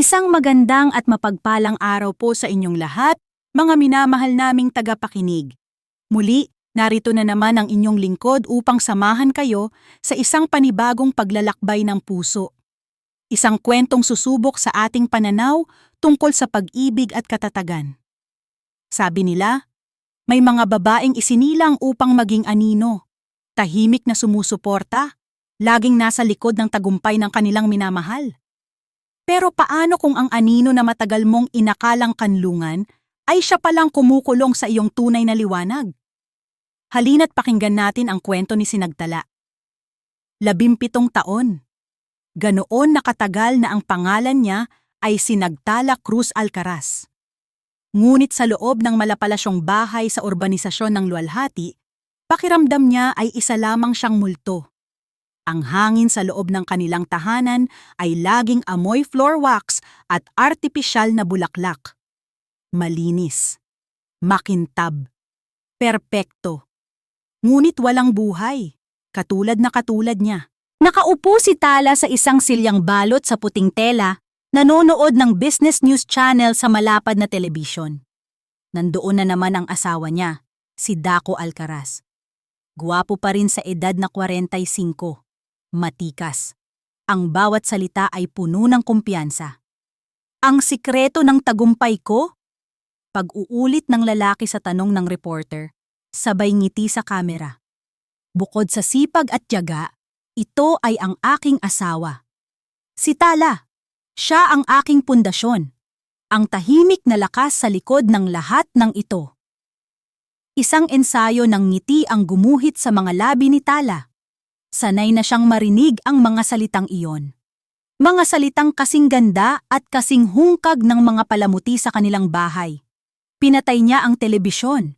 Isang magandang at mapagpalang araw po sa inyong lahat, mga minamahal naming tagapakinig. Muli, narito na naman ang inyong lingkod upang samahan kayo sa isang panibagong paglalakbay ng puso. Isang kwentong susubok sa ating pananaw tungkol sa pag-ibig at katatagan. Sabi nila, may mga babaeng isinilang upang maging anino, tahimik na sumusuporta, laging nasa likod ng tagumpay ng kanilang minamahal. Pero paano kung ang anino na matagal mong inakalang kanlungan ay siya palang kumukulong sa iyong tunay na liwanag? Halina't pakinggan natin ang kwento ni Sinagtala. 17 taon. Ganoon nakatagal na ang pangalan niya ay Sinagtala Cruz Alcaraz. Ngunit sa loob ng malapalasyong bahay sa urbanisasyon ng Luwalhati, pakiramdam niya ay isa lamang siyang multo. Ang hangin sa loob ng kanilang tahanan ay laging amoy floor wax at artipisyal na bulaklak. Malinis, makintab, perpekto. Ngunit walang buhay, katulad niya. Nakaupo si Tala sa isang silyang balot sa puting tela, nanonood ng business news channel sa malapad na telebisyon. Nandoon na naman ang asawa niya, si Daco Alcaraz. Guwapo pa rin sa edad na 45. Matikas. Ang bawat salita ay puno ng kumpiyansa. Ang sikreto ng tagumpay ko? Pag-uulit ng lalaki sa tanong ng reporter, sabay ngiti sa kamera. Bukod sa sipag at tiyaga, ito ay ang aking asawa. Si Tala, siya ang aking pundasyon. Ang tahimik na lakas sa likod ng lahat ng ito. Isang ensayo ng ngiti ang gumuhit sa mga labi ni Tala. Sanay na siyang marinig ang mga salitang iyon. Mga salitang kasing ganda at kasing hungkag ng mga palamuti sa kanilang bahay. Pinatay niya ang telebisyon.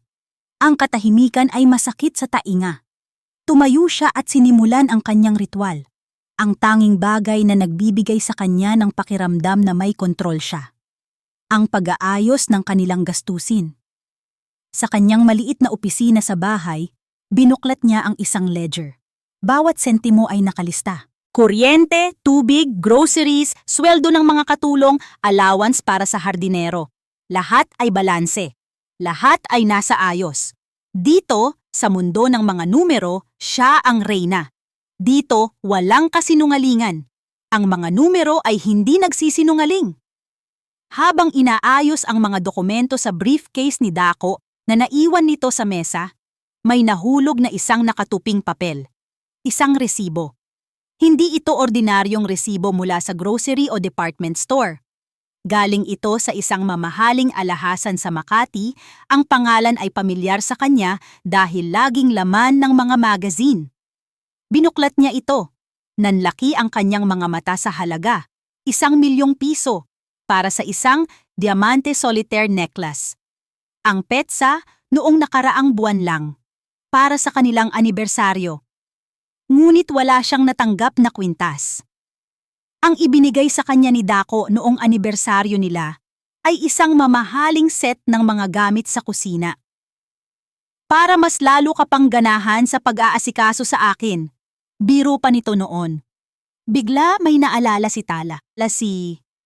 Ang katahimikan ay masakit sa tainga. Tumayo siya at sinimulan ang kanyang ritual. Ang tanging bagay na nagbibigay sa kanya ng pakiramdam na may kontrol siya. Ang pag-aayos ng kanilang gastusin. Sa kanyang maliit na opisina sa bahay, binuklat niya ang isang ledger. Bawat sentimo ay nakalista. Kuryente, tubig, groceries, sweldo ng mga katulong, allowance para sa hardinero. Lahat ay balanse. Lahat ay nasa ayos. Dito, sa mundo ng mga numero, siya ang reyna. Dito, walang kasinungalingan. Ang mga numero ay hindi nagsisinungaling. Habang inaayos ang mga dokumento sa briefcase ni Daco na naiwan nito sa mesa, may nahulog na isang nakatuping papel. Isang resibo. Hindi ito ordinaryong resibo mula sa grocery o department store. Galing ito sa isang mamahaling alhasan sa Makati, ang pangalan ay pamilyar sa kanya dahil laging laman ng mga magazine. Binuklat niya ito. Nanlaki ang kanyang mga mata sa halaga, 1,000,000 piso, para sa isang diamante solitaire necklace. Ang petsa noong nakaraang buwan lang, para sa kanilang anibersaryo. Ngunit wala siyang natanggap na kwintas. Ang ibinigay sa kanya ni Daco noong anibersaryo nila ay isang mamahaling set ng mga gamit sa kusina. Para mas lalo ka pang ganahan sa pag-aasikaso sa akin, biro pa nito noon. Bigla may naalala si Tala.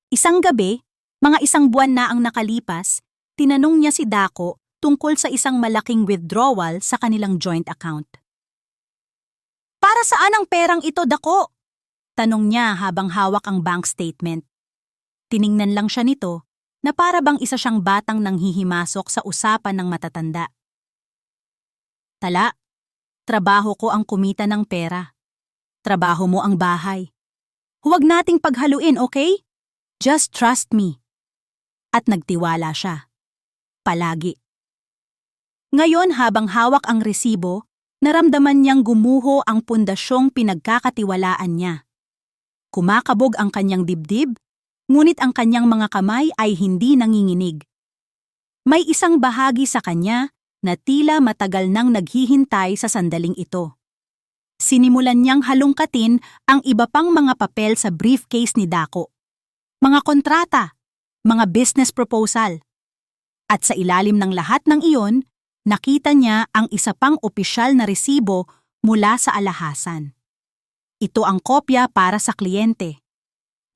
Isang gabi, mga 1 buwan na ang nakalipas, tinanong niya si Daco tungkol sa isang malaking withdrawal sa kanilang joint account. Para saan ang perang ito, Daco? Tanong niya habang hawak ang bank statement. Tiningnan lang siya nito na para bang isa siyang batang nanghihimasok sa usapan ng matatanda. Tala, trabaho ko ang kumita ng pera. Trabaho mo ang bahay. Huwag nating paghaluin, okay? Just trust me. At nagtiwala siya. Palagi. Ngayon habang hawak ang resibo, naramdaman niyang gumuho ang pundasyong pinagkakatiwalaan niya. Kumakabog ang kanyang dibdib, ngunit ang kanyang mga kamay ay hindi nanginginig. May isang bahagi sa kanya na tila matagal nang naghihintay sa sandaling ito. Sinimulan niyang halongkatin ang iba pang mga papel sa briefcase ni Daco. Mga kontrata, mga business proposal. At sa ilalim ng lahat ng iyon, nakita niya ang isa pang opisyal na resibo mula sa alhasan. Ito ang kopya para sa kliyente.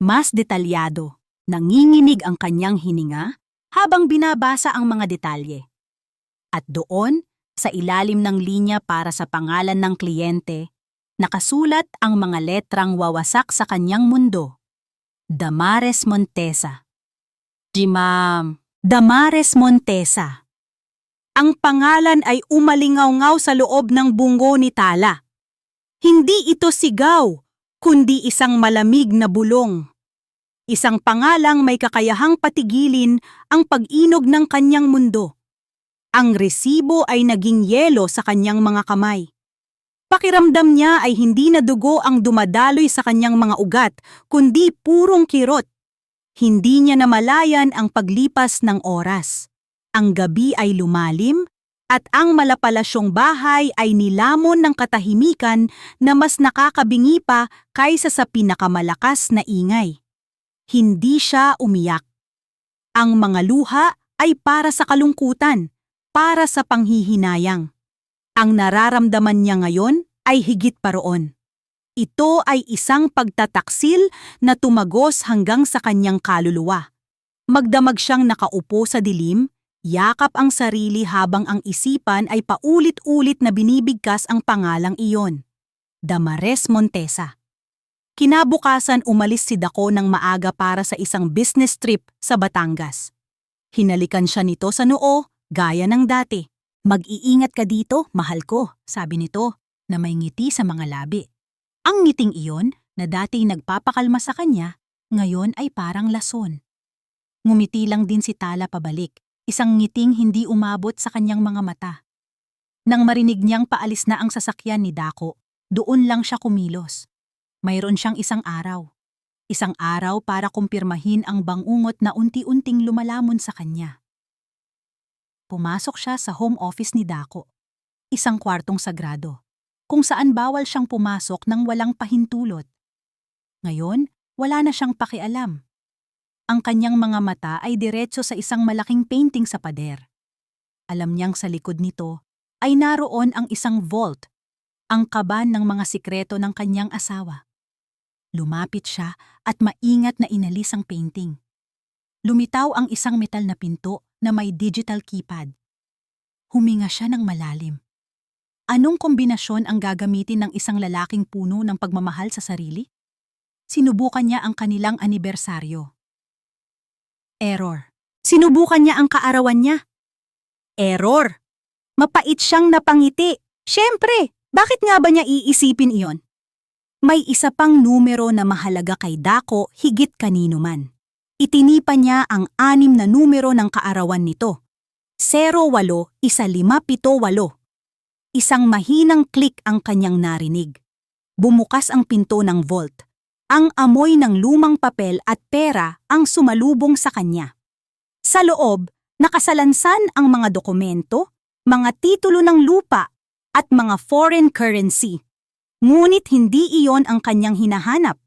Mas detalyado, Nanginginig ang kanyang hininga habang binabasa ang mga detalye. At doon, sa ilalim ng linya para sa pangalan ng kliyente, nakasulat ang mga letrang wawasak sa kanyang mundo. Damares Montesa. Di ma'am. Damares Montesa. Ang pangalan ay umalingaw-ngaw sa loob ng bungo ni Tala. Hindi ito sigaw, kundi isang malamig na bulong. Isang pangalang may kakayahang patigilin ang pag-inog ng kanyang mundo. Ang resibo ay naging yelo sa kanyang mga kamay. Pakiramdam niya ay hindi na dugo ang dumadaloy sa kanyang mga ugat, kundi purong kirot. Hindi niya namalayan ang paglipas ng oras. Ang gabi ay lumalim at ang malapalasyong bahay ay nilamon ng katahimikan na mas nakakabingi pa kaysa sa pinakamalakas na ingay. Hindi siya umiyak. Ang mga luha ay para sa kalungkutan, para sa panghihinayang. Ang nararamdaman niya ngayon ay higit pa roon. Ito ay isang pagtataksil na tumagos hanggang sa kanyang kaluluwa. Magdamag siyang nakaupo sa dilim, yakap ang sarili habang ang isipan ay paulit-ulit na binibigkas ang pangalang iyon. Damares Montesa. Kinabukasan umalis si Dako ng maaga para sa isang business trip sa Batangas. Hinalikan siya nito sa noo, gaya ng dati. Mag-iingat ka dito, mahal ko, sabi nito, na may ngiti sa mga labi. Ang ngiting iyon, na dati nagpapakalma sa kanya, ngayon ay parang lason. Ngumiti lang din si Tala pabalik, isang ngiting hindi umabot sa kanyang mga mata. Nang marinig niyang paalis na ang sasakyan ni Dako, doon lang siya kumilos. Mayroon siyang isang araw. Isang araw para kumpirmahin ang bangungot na unti-unting lumalamon sa kanya. Pumasok siya sa home office ni Dako, isang kwartong sagrado, kung saan bawal siyang pumasok nang walang pahintulot. Ngayon, wala na siyang pakialam. Ang kanyang mga mata ay diretso sa isang malaking painting sa pader. Alam niyang sa likod nito ay naroon ang isang vault, ang kaban ng mga sikreto ng kanyang asawa. Lumapit siya at maingat na inalis ang painting. Lumitaw ang isang metal na pinto na may digital keypad. Huminga siya ng malalim. Anong kombinasyon ang gagamitin ng isang lalaking puno ng pagmamahal sa sarili? Sinubukan niya ang kanilang anibersaryo. Error. Sinubukan niya ang kaarawan niya. Error. Mapait siyang napangiti. Siyempre, bakit nga ba niya iisipin iyon? May isa pang numero na mahalaga kay Dako higit kanino man. Itinipa niya ang 6 na numero ng kaarawan nito. 081578. Isang mahinang click ang kanyang narinig. Bumukas ang pinto ng vault. Ang amoy ng lumang papel at pera ang sumalubong sa kanya. Sa loob, nakasalansan ang mga dokumento, mga titulo ng lupa, at mga foreign currency. Ngunit hindi iyon ang kanyang hinahanap.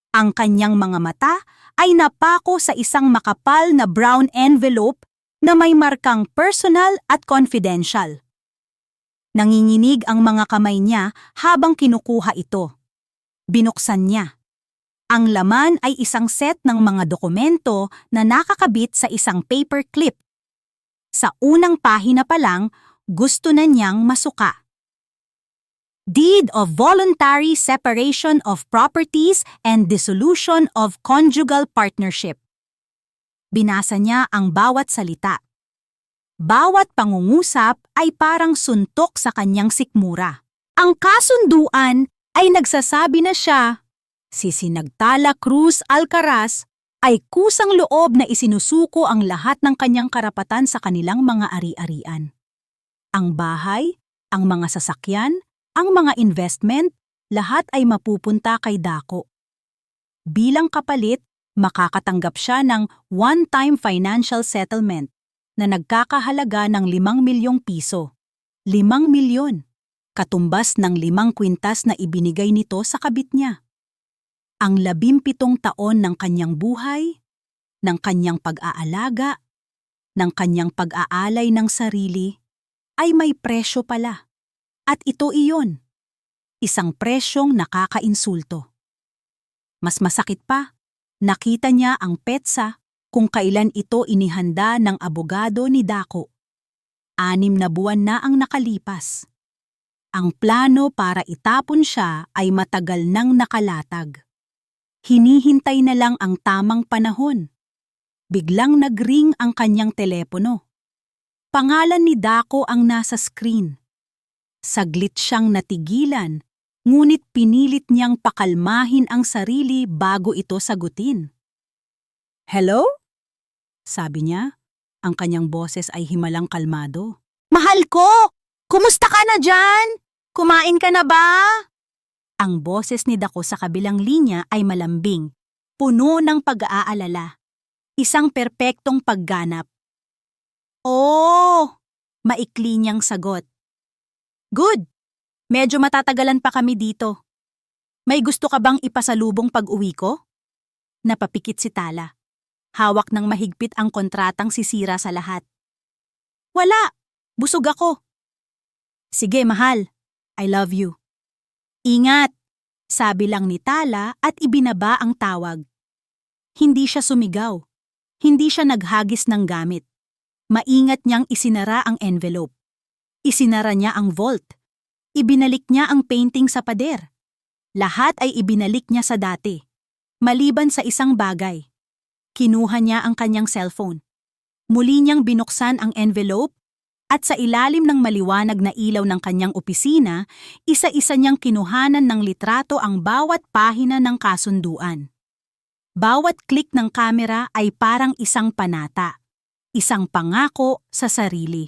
Ang kanyang mga mata ay napako sa isang makapal na brown envelope na may markang personal at confidential. Nanginginig ang mga kamay niya habang kinukuha ito. Binuksan niya. Ang laman ay isang set ng mga dokumento na nakakabit sa isang paper clip. Sa unang pahina pa lang, gusto na niyang masuka. Deed of Voluntary Separation of Properties and Dissolution of Conjugal Partnership. Binasa niya ang bawat salita. Bawat pangungusap ay parang suntok sa kanyang sikmura. Ang kasunduan ay nagsasabi na siya, si Sinagtala Cruz Alcaraz, ay kusang loob na isinusuko ang lahat ng kanyang karapatan sa kanilang mga ari-arian. Ang bahay, ang mga sasakyan, ang mga investment, lahat ay mapupunta kay Dako. Bilang kapalit, makakatanggap siya ng one-time financial settlement na nagkakahalaga ng 5 milyong piso. 5 milyon, katumbas ng 5 kwintas na ibinigay nito sa kabit niya. Ang 17 taon ng kanyang buhay, ng kanyang pag-aalaga, ng kanyang pag-aalay ng sarili, ay may presyo pala. At ito iyon, isang presyong nakakainsulto. Mas masakit pa, Nakita niya ang petsa kung kailan ito inihanda ng abogado ni Dako. 6 na buwan na ang nakalipas. Ang plano para itapon siya ay matagal nang nakalatag. Hinihintay na lang ang tamang panahon. Biglang nag-ring ang kanyang telepono. Pangalan ni Dako ang nasa screen. Saglit siyang natigilan, ngunit pinilit niyang pakalmahin ang sarili bago ito sagutin. "Hello?" sabi niya. Ang kanyang boses ay himalang kalmado. "Mahal ko! Kumusta ka na dyan? Kumain ka na ba?" Ang boses ni Dako sa kabilang linya ay malambing, puno ng pag-aalala. Isang perpektong pagganap. "Oh!" maikli niyang sagot. "Good! Medyo matatagalan pa kami dito. May gusto ka bang ipasalubong pag-uwi ko?" Napapikit si Tala. Hawak ng mahigpit ang kontratang sisira sa lahat. "Wala! Busog ako." "Sige, mahal. I love you." "Ingat!" sabi lang ni Tala at ibinaba ang tawag. Hindi siya sumigaw. Hindi siya naghagis ng gamit. Maingat niyang isinara ang envelope. Isinara niya ang vault. Ibinalik niya ang painting sa pader. Lahat ay ibinalik niya sa dati. Maliban sa isang bagay. Kinuha niya ang kanyang cellphone. Muli niyang binuksan ang envelope at sa ilalim ng maliwanag na ilaw ng kanyang opisina, isa-isa niyang kinuhanan ng litrato ang bawat pahina ng kasunduan. Bawat click ng kamera ay parang isang panata, isang pangako sa sarili.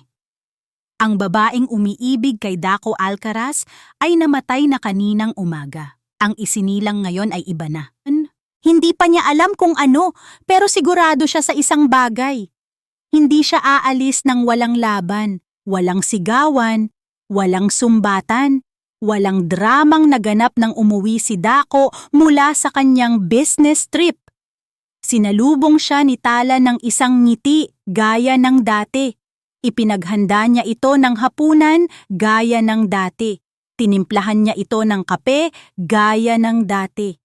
Ang babaeng umiibig kay Dako Alcaraz ay namatay na kaninang umaga. Ang isinilang ngayon ay iba na. Hindi pa niya alam kung ano, pero sigurado siya sa isang bagay. Hindi siya aalis ng walang laban, walang sigawan, walang sumbatan, walang dramang naganap nang umuwi si Dako mula sa kanyang business trip. Sinalubong siya ni Tala ng isang ngiti gaya ng dati. Ipinaghanda niya ito ng hapunan gaya ng dati. Tinimplahan niya ito ng kape gaya ng dati.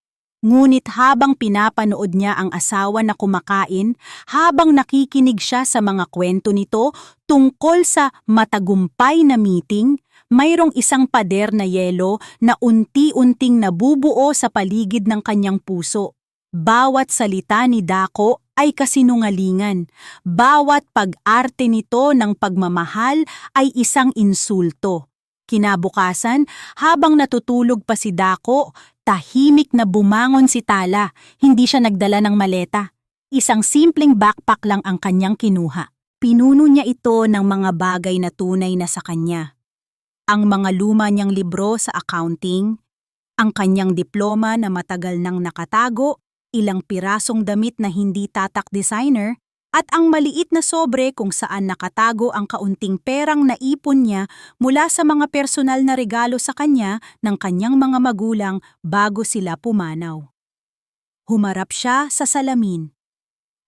Ngunit habang pinapanood niya ang asawa na kumakain, habang nakikinig siya sa mga kwento nito tungkol sa matagumpay na meeting, mayroong isang pader na yelo na unti-unting nabubuo sa paligid ng kanyang puso. Bawat salita ni Dako ay kasinungalingan. Bawat pag-arte nito ng pagmamahal ay isang insulto. Kinabukasan, habang natutulog pa si Dako, tahimik na bumangon si Tala. Hindi siya nagdala ng maleta. Isang simpleng backpack lang ang kanyang kinuha. Pinuno niya ito ng mga bagay na tunay na sa kanya. Ang mga luma niyang libro sa accounting, ang kanyang diploma na matagal nang nakatago, ilang pirasong damit na hindi tatak designer, at ang maliit na sobre kung saan nakatago ang kaunting perang naipon niya mula sa mga personal na regalo sa kanya ng kanyang mga magulang bago sila pumanaw. Humarap siya sa salamin.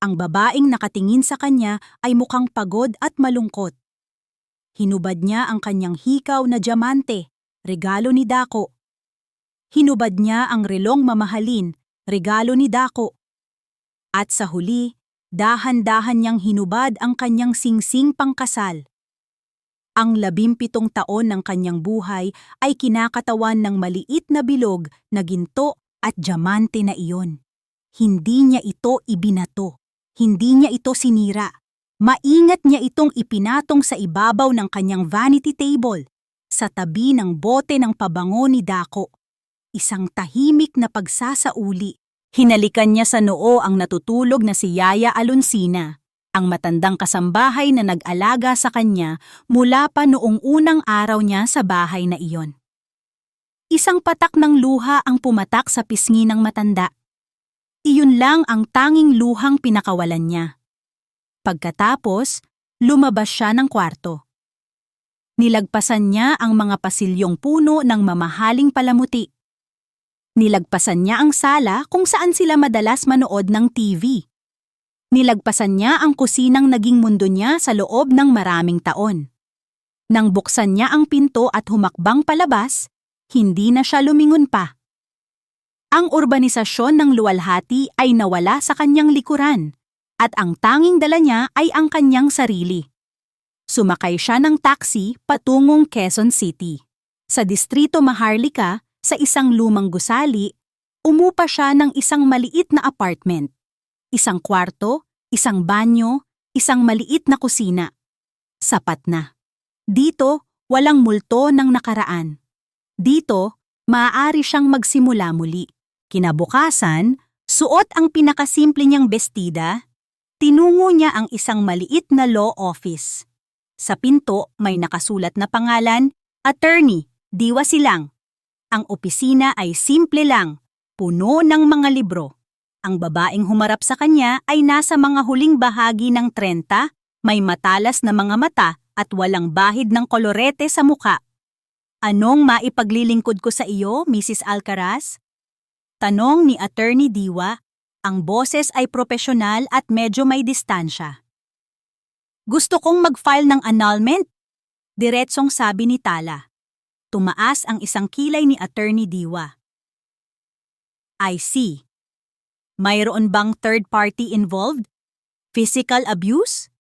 Ang babaeng nakatingin sa kanya ay mukhang pagod at malungkot. Hinubad niya ang kanyang hikaw na diamante, regalo ni Dako. Hinubad niya ang relong mamahalin, regalo ni Dako. At sa huli, dahan-dahan niyang hinubad ang kanyang singsing pangkasal. Ang 17 taon ng kanyang buhay ay kinakatawan ng maliit na bilog na ginto at diamante na iyon. Hindi niya ito ibinato. Hindi niya ito sinira. Maingat niya itong ipinatong sa ibabaw ng kanyang vanity table, sa tabi ng bote ng pabango ni Dako. Isang tahimik na pagsasauli. Hinalikan niya sa noo ang natutulog na si Yaya Alonsina, ang matandang kasambahay na nag-alaga sa kanya mula pa noong unang araw niya sa bahay na iyon. Isang patak ng luha ang pumatak sa pisngi ng matanda. Iyon lang ang tanging luhang pinakawalan niya. Pagkatapos, lumabas siya ng kwarto. Nilagpasan niya ang mga pasilyong puno ng mamahaling palamuti. Nilagpasan niya ang sala kung saan sila madalas manood ng TV. Nilagpasan niya ang kusinang naging mundo niya sa loob ng maraming taon. Nang buksan niya ang pinto at humakbang palabas, hindi na siya lumingon pa. Ang urbanisasyon ng luwalhati ay nawala sa kanyang likuran, at ang tanging dala niya ay ang kanyang sarili. Sumakay siya ng taxi patungong Quezon City. Sa distrito Maharlika, sa isang lumang gusali, umupa siya ng isang maliit na apartment. Isang kwarto, isang banyo, isang maliit na kusina. Sapat na. Dito, walang multo ng nakaraan. Dito, maaari siyang magsimula muli. Kinabukasan, suot ang pinakasimple niyang bestida, tinungo niya ang isang maliit na law office. Sa pinto may nakasulat na pangalan, Attorney Diwa Silang. Ang opisina ay simple lang, puno ng mga libro. Ang babaeng humarap sa kanya ay nasa mga huling bahagi ng 30, may matalas na mga mata at walang bahid ng kolorete sa muka. Anong maipaglilingkod ko sa iyo, Mrs. Alcaraz? Tanong ni Attorney Diwa, ang boses ay propesyonal at medyo may distansya. Gusto kong mag-file ng annulment, diretsong sabi ni Tala. Tumaas ang isang kilay ni Attorney Diwa. I see. Mayroon bang third party involved? Physical abuse?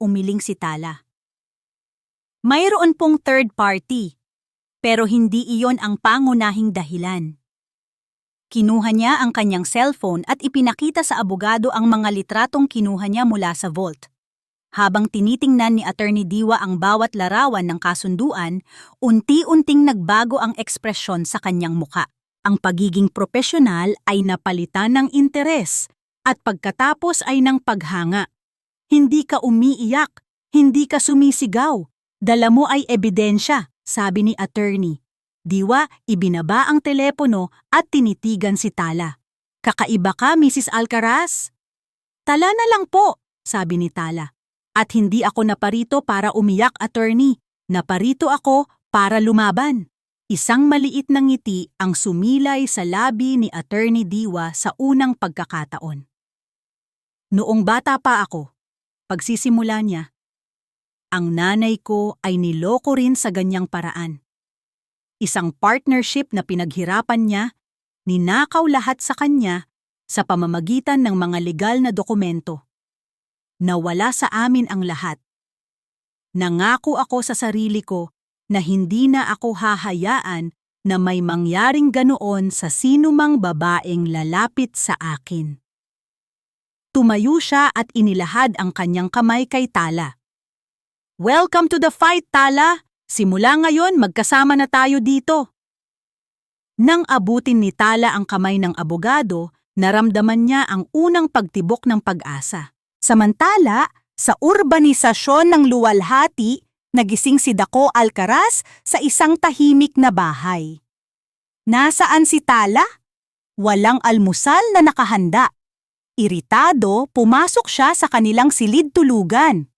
Umiling si Tala. Mayroon pong third party, pero hindi iyon ang pangunahing dahilan. Kinuha niya ang kanyang cellphone at ipinakita sa abogado ang mga litratong kinuha niya mula sa vault. Habang tinitingnan ni Attorney Diwa ang bawat larawan ng kasunduan, unti-unting nagbago ang ekspresyon sa kanyang muka. Ang pagiging propesyonal ay napalitan ng interes at pagkatapos ay ng paghanga. Hindi ka umiiyak, hindi ka sumisigaw. Dala mo ay ebidensya, sabi ni Attorney. Diwa, ibinaba ang telepono at tinitigan si Tala. Kakaiba ka, Mrs. Alcaraz? Tala na lang po, sabi ni Tala. At hindi ako naparito para umiyak, Attorney. Naparito ako para lumaban. Isang maliit na ngiti ang sumilay sa labi ni Attorney Diwa sa unang pagkakataon. Noong bata pa ako, pagsisimula niya, ang nanay ko ay niloko rin sa ganyang paraan. Isang partnership na pinaghirapan niya, ninakaw lahat sa kanya sa pamamagitan ng mga legal na dokumento. Nawala sa amin ang lahat. Nangako ako sa sarili ko na hindi na ako hahayaan na may mangyaring ganoon sa sinumang babaeng lalapit sa akin. Tumayo siya at inilahad ang kanyang kamay kay Tala. Welcome to the fight, Tala! Simula ngayon, magkasama na tayo dito. Nang abutin ni Tala ang kamay ng abogado, naramdaman niya ang unang pagtibok ng pag-asa. Samantala, sa urbanisasyon ng luwalhati, nagising si Daco Alcaraz sa isang tahimik na bahay. Nasaan si Tala? Walang almusal na nakahanda. Iritado, pumasok siya sa kanilang silid-tulugan.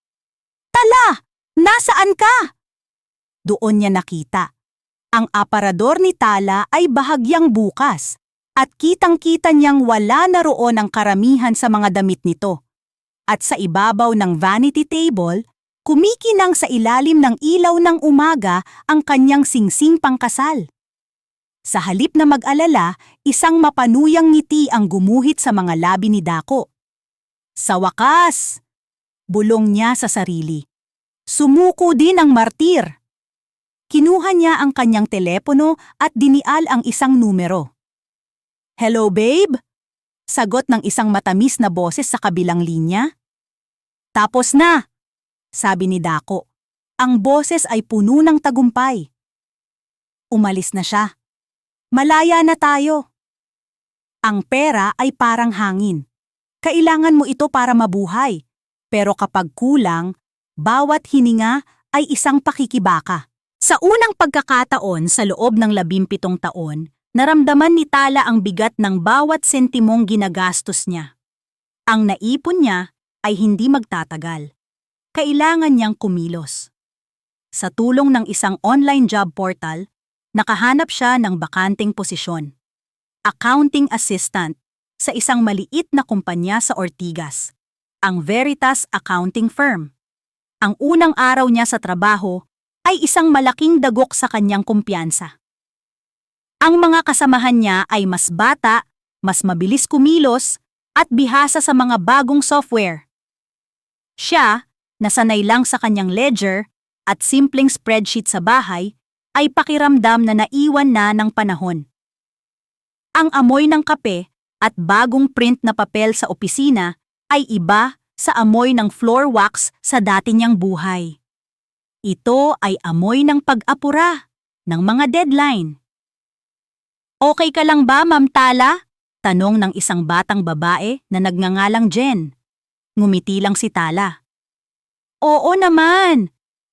Tala! Nasaan ka? Doon niya nakita. Ang aparador ni Tala ay bahagyang bukas at kitang-kita niyang wala na roon ang karamihan sa mga damit nito. At sa ibabaw ng vanity table, kumikinang sa ilalim ng ilaw ng umaga ang kanyang singsing pangkasal. Sa halip na mag-alala, isang mapanuyang ngiti ang gumuhit sa mga labi ni Daco. Sa wakas! Bulong niya sa sarili. Sumuko din ang martir. Kinuha niya ang kanyang telepono at dinial ang isang numero. Hello, babe? Sagot ng isang matamis na boses sa kabilang linya. Tapos na, sabi ni Daco. Ang boses ay puno ng tagumpay. Umalis na siya. Malaya na tayo. Ang pera ay parang hangin. Kailangan mo ito para mabuhay. Pero kapag kulang, bawat hininga ay isang pakikibaka. Sa unang pagkakataon sa loob ng 17 taon, naramdaman ni Tala ang bigat ng bawat sentimong ginagastos niya. Ang naipon niya ay hindi magtatagal. Kailangan niyang kumilos. Sa tulong ng isang online job portal, nakahanap siya ng bakanteng posisyon. Accounting assistant sa isang maliit na kumpanya sa Ortigas, ang Veritas Accounting Firm. Ang unang araw niya sa trabaho ay isang malaking dagok sa kanyang kumpiyansa. Ang mga kasamahan niya ay mas bata, mas mabilis kumilos, at bihasa sa mga bagong software. Siya, nasanay lang sa kanyang ledger at simpleng spreadsheet sa bahay, ay pakiramdam na naiwan na ng panahon. Ang amoy ng kape at bagong print na papel sa opisina ay iba sa amoy ng floor wax sa dati niyang buhay. Ito ay amoy ng pag-apura ng mga deadline. Okay ka lang ba, Ma'am Tala? Tanong ng isang batang babae na nagngangalang Jen. Ngumiti lang si Tala. Oo naman,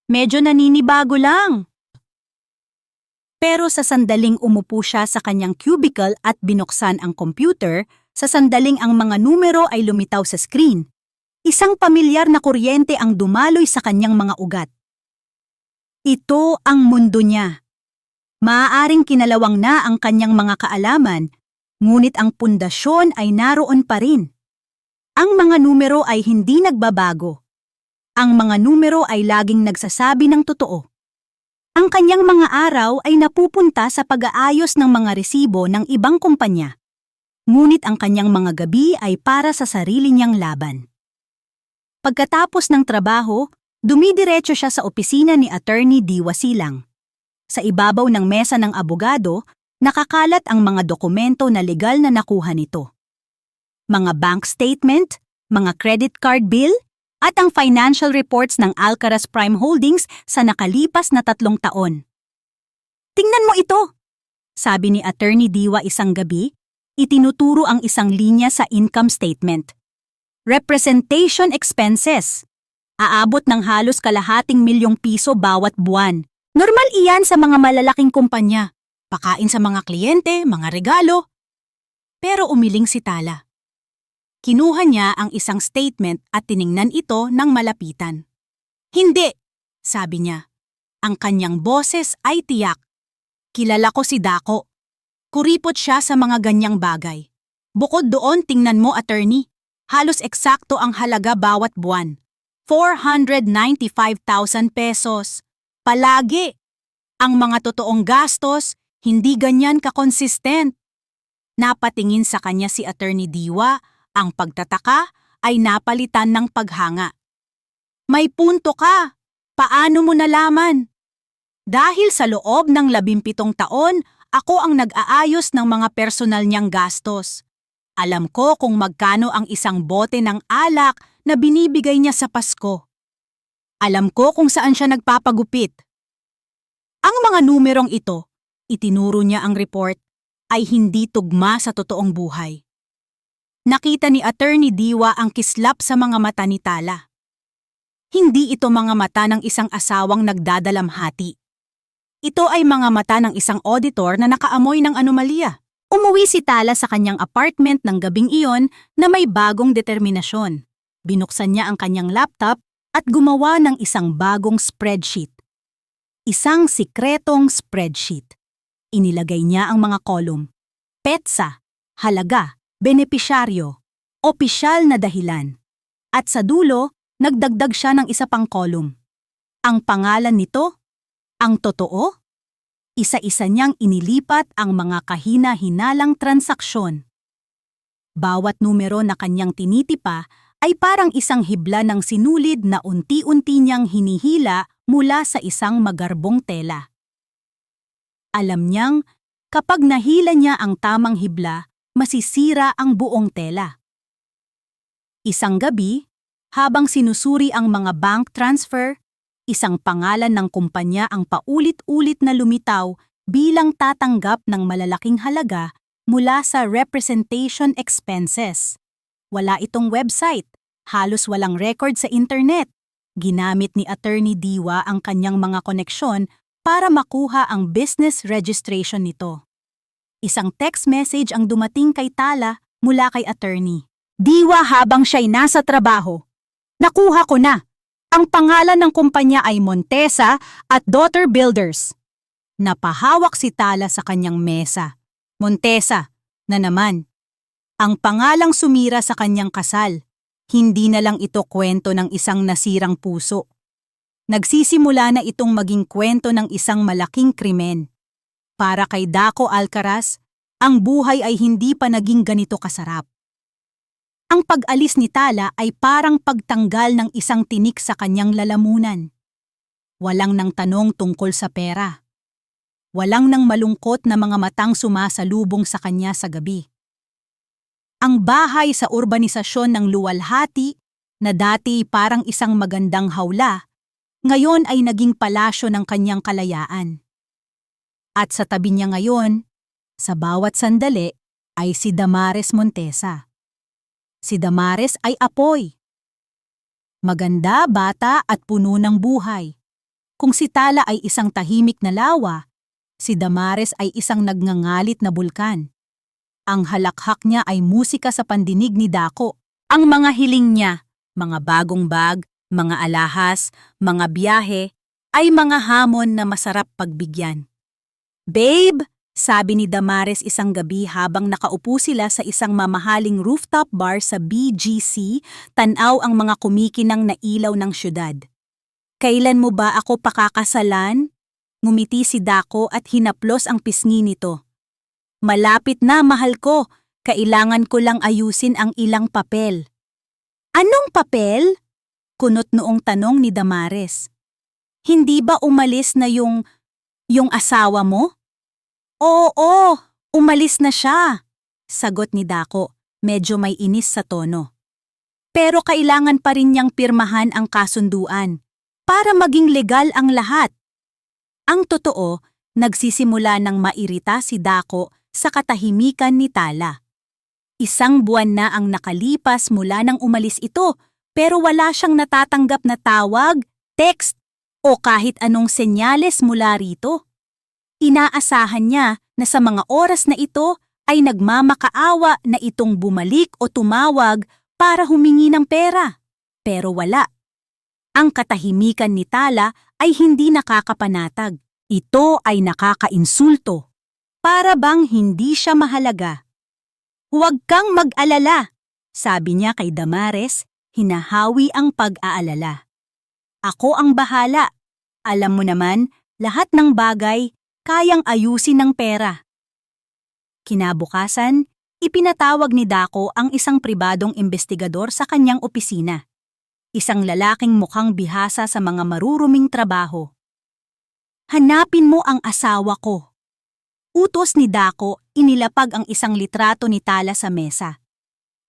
medyo naninibago lang. Pero sa sandaling umupo siya sa kanyang cubicle at binuksan ang computer, sa sandaling ang mga numero ay lumitaw sa screen. Isang pamilyar na kuryente ang dumaloy sa kanyang mga ugat. Ito ang mundo niya. Maaaring kinalawang na ang kanyang mga kaalaman, ngunit ang pundasyon ay naroon pa rin. Ang mga numero ay hindi nagbabago. Ang mga numero ay laging nagsasabi ng totoo. Ang kanyang mga araw ay napupunta sa pag-aayos ng mga resibo ng ibang kumpanya. Ngunit ang kanyang mga gabi ay para sa sarili niyang laban. Pagkatapos ng trabaho, dumidiretso siya sa opisina ni Attorney Diwa Silang. Sa ibabaw ng mesa ng abogado, nakakalat ang mga dokumento na legal na nakuha nito. Mga bank statement, mga credit card bill, at ang financial reports ng Alcaraz Prime Holdings sa nakalipas na 3 taon. Tingnan mo ito! Sabi ni Attorney Diwa isang gabi, itinuturo ang isang linya sa income statement. Representation expenses. Aabot ng halos kalahating milyong piso bawat buwan. Normal iyan sa mga malalaking kumpanya. Pakain sa mga kliyente, mga regalo. Pero umiling si Tala. Kinuha niya ang isang statement at tiningnan ito ng malapitan. Hindi, sabi niya. Ang kanyang boses ay tiyak. Kilala ko si Dako. Kuripot siya sa mga ganyang bagay. Bukod doon, tingnan mo, attorney. Halos eksakto ang halaga bawat buwan. 495,000 pesos. Palagi. Ang mga totoong gastos, hindi ganyan kakonsistent. Napatingin sa kanya si Attorney Diwa. Ang pagtataka ay napalitan ng paghanga. May punto ka. Paano mo nalaman? Dahil sa loob ng 17 taon, ako ang nag-aayos ng mga personal niyang gastos. Alam ko kung magkano ang isang bote ng alak na binibigay niya sa Pasko. Alam ko kung saan siya nagpapagupit. Ang mga numerong ito, itinuro niya ang report, ay hindi tugma sa totoong buhay. Nakita ni Attorney Diwa ang kislap sa mga mata ni Tala. Hindi ito mga mata ng isang asawang nagdadalamhati. Ito ay mga mata ng isang auditor na nakaamoy ng anomalya. Umuwi si Tala sa kanyang apartment ng gabing iyon na may bagong determinasyon. Binuksan niya ang kanyang laptop at gumawa ng isang bagong spreadsheet. Isang sikretong spreadsheet. Inilagay niya ang mga kolum. Petsa, halaga, benepisyaryo, opisyal na dahilan. At sa dulo, nagdagdag siya ng isa pang kolum. Ang pangalan nito, ang totoo, isa-isa niyang inilipat ang mga kahina-hinalang transaksyon. Bawat numero na kanyang tinitipa ay parang isang hibla ng sinulid na unti-unti niyang hinihila mula sa isang magarbong tela. Alam niyang kapag nahila niya ang tamang hibla, masisira ang buong tela. Isang gabi, habang sinusuri ang mga bank transfer, isang pangalan ng kumpanya ang paulit-ulit na lumitaw bilang tatanggap ng malalaking halaga mula sa representation expenses. Wala itong website, halos walang record sa internet. Ginamit ni Attorney Diwa ang kanyang mga koneksyon para makuha ang business registration nito. Isang text message ang dumating kay Tala mula kay attorney. Diwa habang siya'y nasa trabaho. Nakuha ko na. Ang pangalan ng kumpanya ay Montesa at Daughter Builders. Napahawak si Tala sa kanyang mesa. Montesa, na naman. Ang pangalang sumira sa kanyang kasal. Hindi na lang ito kwento ng isang nasirang puso. Nagsisimula na itong maging kwento ng isang malaking krimen. Para kay Daco Alcaraz, ang buhay ay hindi pa naging ganito kasarap. Ang pag-alis ni Tala ay parang pagtanggal ng isang tinik sa kanyang lalamunan. Walang nang tanong tungkol sa pera. Walang nang malungkot na mga matang sumasalubong sa kanya sa gabi. Ang bahay sa urbanisasyon ng luwalhati, na dati parang isang magandang hawla, ngayon ay naging palasyo ng kanyang kalayaan. At sa tabi niya ngayon, sa bawat sandali, ay si Damares Montesa. Si Damares ay apoy. Maganda, bata at puno ng buhay. Kung si Tala ay isang tahimik na lawa, si Damares ay isang nagngangalit na bulkan. Ang halakhak niya ay musika sa pandinig ni Daco. Ang mga hiling niya, mga bagong bag, mga alahas, mga biyahe, ay mga hamon na masarap pagbigyan. "Babe," sabi ni Damares isang gabi habang nakaupo sila sa isang mamahaling rooftop bar sa BGC, tanaw ang mga kumikinang na ilaw ng syudad. "Kailan mo ba ako pakakasalan?" Ngumiti si Daco at hinaplos ang pisngi nito. "Malapit na, mahal ko. Kailangan ko lang ayusin ang ilang papel." "Anong papel?" kunot noong tanong ni Damares. "Hindi ba umalis na yung asawa mo?" "Oo, umalis na siya," sagot ni Daco, medyo may inis sa tono. "Pero kailangan pa rin niyang pirmahan ang kasunduan para maging legal ang lahat." Ang totoo, nagsisimula ng mairita si Daco sa katahimikan ni Tala. Isang buwan na ang nakalipas mula nang umalis ito, pero wala siyang natatanggap na tawag, text, o kahit anong senyales mula rito. Inaasahan niya na sa mga oras na ito ay nagmamakaawa na itong bumalik o tumawag para humingi ng pera. Pero wala. Ang katahimikan ni Tala ay hindi nakakapanatag. Ito ay nakakainsulto. Para bang hindi siya mahalaga. "Huwag kang mag-alala," sabi niya kay Damares, hinahawi ang pag-aalala. "Ako ang bahala. Alam mo naman, lahat ng bagay kayang ayusin ng pera." Kinabukasan, ipinatawag ni Daco ang isang pribadong investigador sa kanyang opisina. Isang lalaking mukhang bihasa sa mga maruruming trabaho. "Hanapin mo ang asawa ko." Utos ni Daco, inilapag ang isang litrato ni Tala sa mesa.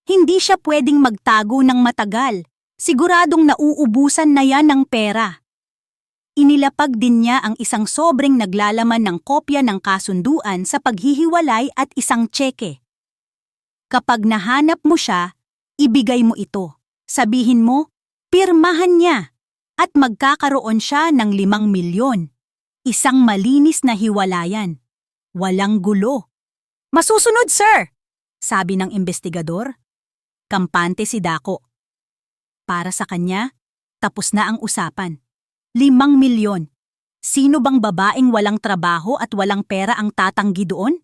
Hindi siya pwedeng magtago ng matagal. Siguradong nauubusan na yan ng pera. Inilapag din niya ang isang sobreng naglalaman ng kopya ng kasunduan sa paghihiwalay at isang tseke. "Kapag nahanap mo siya, ibigay mo ito. Sabihin mo, pirmahan niya at magkakaroon siya ng 5 milyon. Isang malinis na hiwalayan. Walang gulo." "Masusunod, sir," sabi ng investigador. Kampante si Daco. Para sa kanya, tapos na ang usapan. 5 milyon. Sino bang babaeng walang trabaho at walang pera ang tatanggi doon?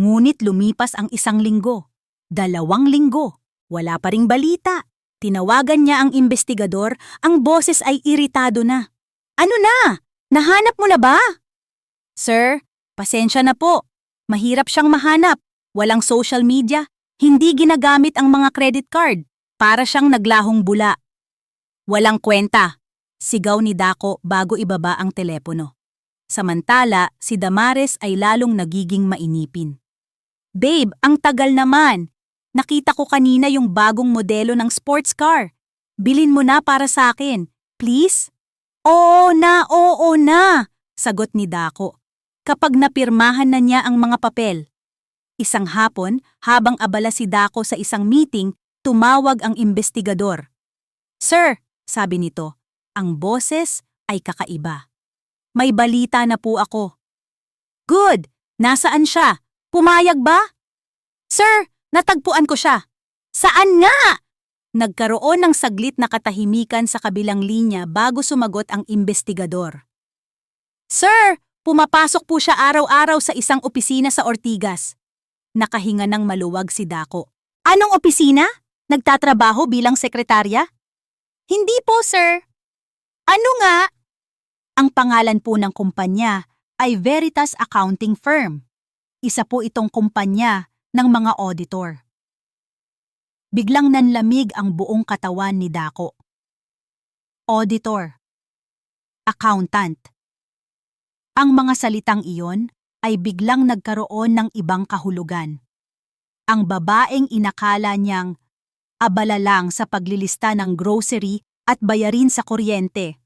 Ngunit lumipas ang 1 linggo, 2 linggo, wala pa ring balita. Tinawagan niya ang investigador, ang boses ay iritado na. "Ano na? Nahanap mo na ba?" "Sir, pasensya na po. Mahirap siyang mahanap. Walang social media. Hindi ginagamit ang mga credit card. Para siyang naglahong bula." "Walang kwenta," sigaw ni Daco bago ibaba ang telepono. Samantala, si Damares ay lalong nagiging mainipin. "Babe, ang tagal naman. Nakita ko kanina yung bagong modelo ng sports car. Bilin mo na para sa akin, please?" Oo na, sagot ni Daco. Kapag napirmahan na niya ang mga papel. Isang hapon, habang abala si Daco sa isang meeting, tumawag ang investigador. "Sir," sabi nito, ang boses ay kakaiba. "May balita na po ako." "Good! Nasaan siya? Pumayag ba?" "Sir, natagpuan ko siya." "Saan nga?" Nagkaroon ng saglit na katahimikan sa kabilang linya bago sumagot ang investigador. "Sir, pumapasok po siya araw-araw sa isang opisina sa Ortigas." Nakahinga ng maluwag si Daco. "Anong opisina? Nagtatrabaho bilang sekretarya?" "Hindi po, sir." "Ano nga?" "Ang pangalan po ng kumpanya ay Veritas Accounting Firm. Isa po itong kumpanya ng mga auditor. Biglang nanlamig ang buong katawan ni Dako. Auditor. Accountant. Ang mga salitang iyon ay biglang nagkaroon ng ibang kahulugan. Ang babaeng inakala niyang abala lang sa paglilista ng grocery at bayarin sa kuryente,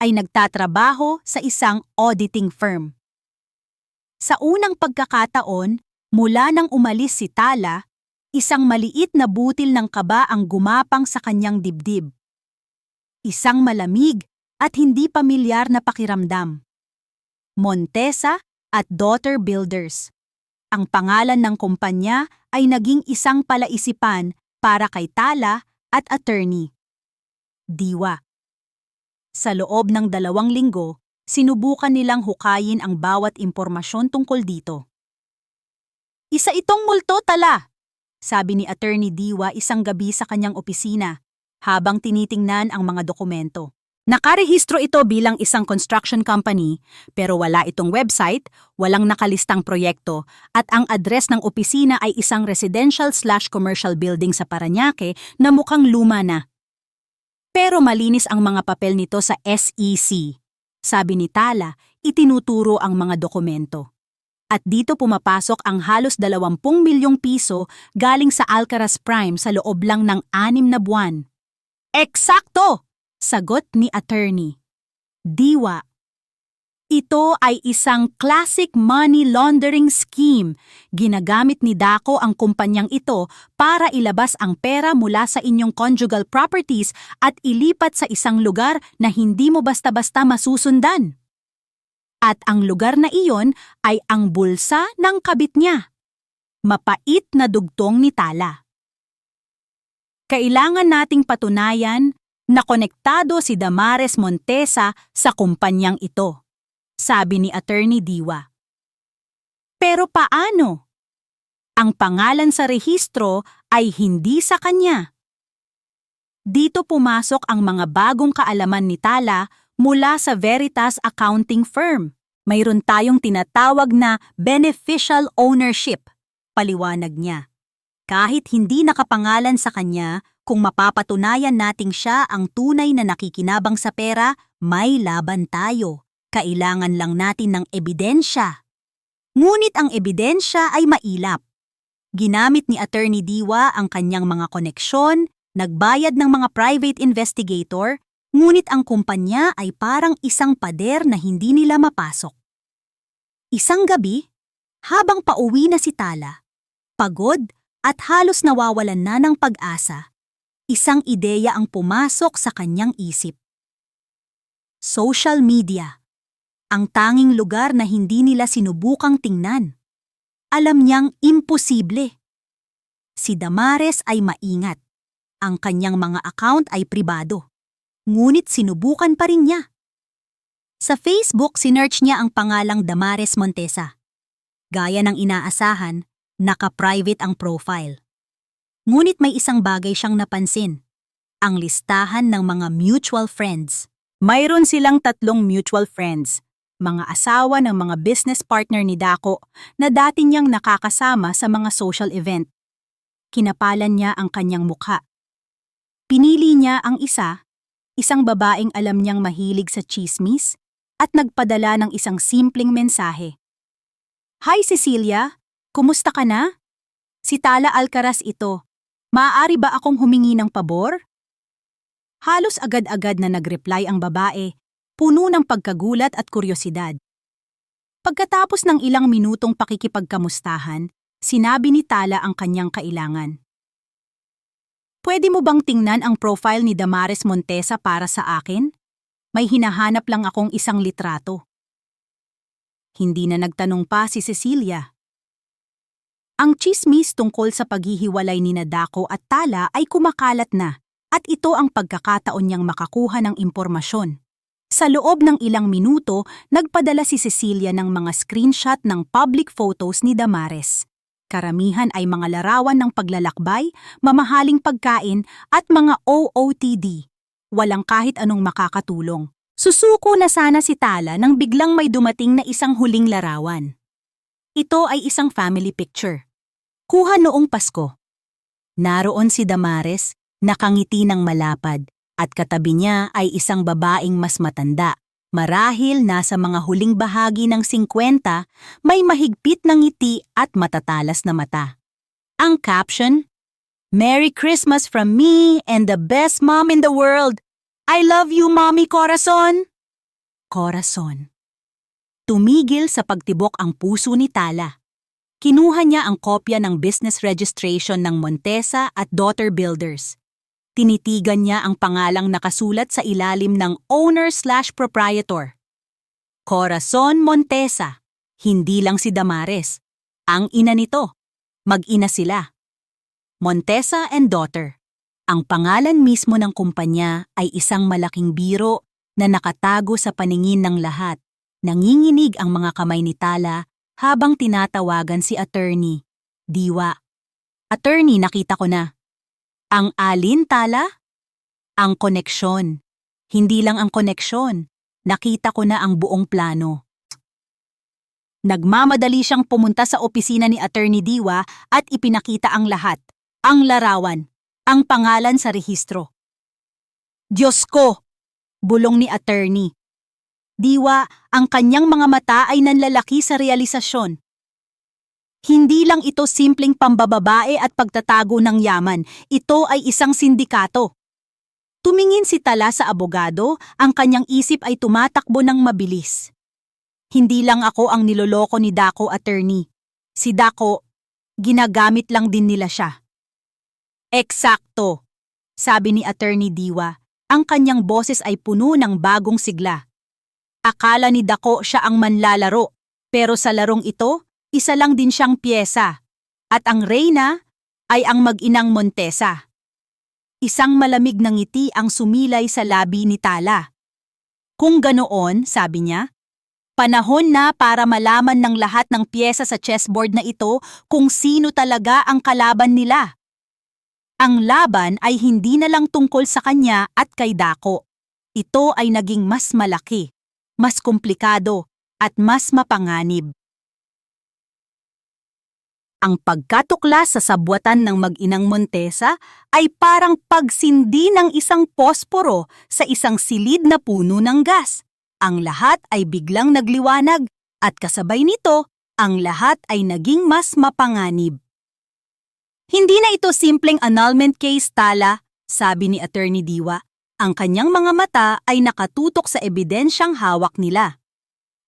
ay nagtatrabaho sa isang auditing firm. Sa unang pagkakataon, mula nang umalis si Tala, isang maliit na butil ng kaba ang gumapang sa kanyang dibdib. Isang malamig at hindi pamilyar na pakiramdam. Montesa at Daughter Builders. Ang pangalan ng kumpanya ay naging isang palaisipan para kay Tala at attorney Diwa. Sa loob ng 2 linggo, sinubukan nilang hukayin ang bawat impormasyon tungkol dito. Isa itong multo, Tala, sabi ni attorney Diwa isang gabi sa kanyang opisina habang tinitingnan ang mga dokumento. Nakarehistro ito bilang isang construction company pero wala itong website, walang nakalistang proyekto at ang address ng opisina ay isang residential/commercial building sa Parañaque na mukhang luma na. Pero malinis ang mga papel nito sa SEC. Sabi ni Tala, itinuturo ang mga dokumento. At dito pumapasok ang halos 20 milyong piso galing sa Alcaraz Prime sa loob lang ng 6 na buwan. Eksakto! Sagot ni attorney Diwa. Ito ay isang classic money laundering scheme. Ginagamit ni Dako ang kumpanyang ito para ilabas ang pera mula sa inyong conjugal properties at ilipat sa isang lugar na hindi mo basta-basta masusundan. At ang lugar na iyon ay ang bulsa ng kabit niya. Mapait na dugtong ni Tala. Kailangan nating patunayan na konektado si Damares Montesa sa kumpanyang ito, sabi ni attorney Diwa. Pero paano? Ang pangalan sa rehistro ay hindi sa kanya. Dito pumasok ang mga bagong kaalaman ni Tala mula sa Veritas Accounting Firm. Mayroon tayong tinatawag na beneficial ownership, paliwanag niya. Kahit hindi nakapangalan sa kanya, kung mapapatunayan nating siya ang tunay na nakikinabang sa pera, may laban tayo. Kailangan lang natin ng ebidensya. Ngunit ang ebidensya ay mailap. Ginamit ni attorney Diwa ang kanyang mga koneksyon, nagbayad ng mga private investigator, ngunit ang kumpanya ay parang isang pader na hindi nila mapasok. Isang gabi, habang pauwi na si Tala, pagod at halos nawawalan na ng pag-asa, isang ideya ang pumasok sa kanyang isip. Social media. Ang tanging lugar na hindi nila sinubukang tingnan. Alam niyang imposible. Si Damares ay maingat. Ang kanyang mga account ay pribado. Ngunit sinubukan pa rin niya. Sa Facebook, sinearch niya ang pangalang Damares Montesa. Gaya ng inaasahan, naka-private ang profile. Ngunit may isang bagay siyang napansin. Ang listahan ng mga mutual friends. Mayroon silang 3 mutual friends, mga asawa ng mga business partner ni Dako na dati niyang nakakasama sa mga social event. Kinapalan niya ang kanyang mukha. Pinili niya ang isa, isang babaeng alam niyang mahilig sa chismis, at nagpadala ng isang simpleng mensahe. Hi Cecilia, kumusta ka na? Si Tala Alcaraz ito. Maaari ba akong humingi ng pabor? Halos agad-agad na nag-reply ang babae, puno ng pagkagulat at kuryosidad. Pagkatapos ng ilang minutong pakikipagkamustahan, sinabi ni Tala ang kanyang kailangan. Pwede mo bang tingnan ang profile ni Damares Montesa para sa akin? May hinahanap lang akong isang litrato. Hindi na nagtanong pa si Cecilia. Ang chismis tungkol sa paghihiwalay ni Dako at Tala ay kumakalat na at ito ang pagkakataon niyang makakuha ng impormasyon. Sa loob ng ilang minuto, nagpadala si Cecilia ng mga screenshot ng public photos ni Damares. Karamihan ay mga larawan ng paglalakbay, mamahaling pagkain at mga OOTD. Walang kahit anong makakatulong. Susuko na sana si Tala nang biglang may dumating na isang huling larawan. Ito ay isang family picture. Kuha noong Pasko. Naroon si Damares, nakangiti ng malapad, at katabi niya ay isang babaeng mas matanda. Marahil nasa mga huling bahagi ng 50, may mahigpit na ngiti at matatalas na mata. Ang caption, "Merry Christmas from me and the best mom in the world. I love you, Mommy Corazon." Corazon. Tumigil sa pagtibok ang puso ni Tala. Kinuha niya ang kopya ng business registration ng Montesa at Daughter Builders. Tinitigan niya ang pangalang nakasulat sa ilalim ng owner/proprietor. Corazon Montesa, hindi lang si Damares. Ang ina nito, mag-ina sila. Montesa and Daughter. Ang pangalan mismo ng kumpanya ay isang malaking biro na nakatago sa paningin ng lahat. Nanginginig ang mga kamay ni Tala habang tinatawagan si attorney. Diwa. Attorney, nakita ko na. Ang alin, Tala? Ang koneksyon. Hindi lang ang koneksyon. Nakita ko na ang buong plano. Nagmamadali siyang pumunta sa opisina ni Attorney Diwa at ipinakita ang lahat. Ang larawan. Ang pangalan sa rehistro. Diyos ko! Bulong ni attorney. Diwa, ang kanyang mga mata ay nanlalaki sa realisasyon. Hindi lang ito simpleng pambababae at pagtatago ng yaman, ito ay isang sindikato. Tumingin si Tala sa abogado, ang kanyang isip ay tumatakbo ng mabilis. Hindi lang ako ang niloloko ni Daco, attorney. Si Daco, ginagamit lang din nila siya. Eksakto, sabi ni Attorney Diwa. Ang kanyang boses ay puno ng bagong sigla. Akala ni Daco siya ang manlalaro, pero sa larong ito, isa lang din siyang piyesa. At ang reyna ay ang mag-inang Montesa. Isang malamig na ngiti ang sumilay sa labi ni Tala. Kung ganoon, sabi niya, panahon na para malaman ng lahat ng piyesa sa chessboard na ito kung sino talaga ang kalaban nila. Ang laban ay hindi na lang tungkol sa kanya at kay Daco. Ito ay naging mas malaki, mas komplikado, at mas mapanganib. Ang pagkatuklas sa sabwatan ng mag-inang Montesa ay parang pagsindi ng isang posporo sa isang silid na puno ng gas. Ang lahat ay biglang nagliwanag at kasabay nito, ang lahat ay naging mas mapanganib. Hindi na ito simpleng annulment case, Tala, sabi ni Attorney Diwa. Ang kanyang mga mata ay nakatutok sa ebidensyang hawak nila.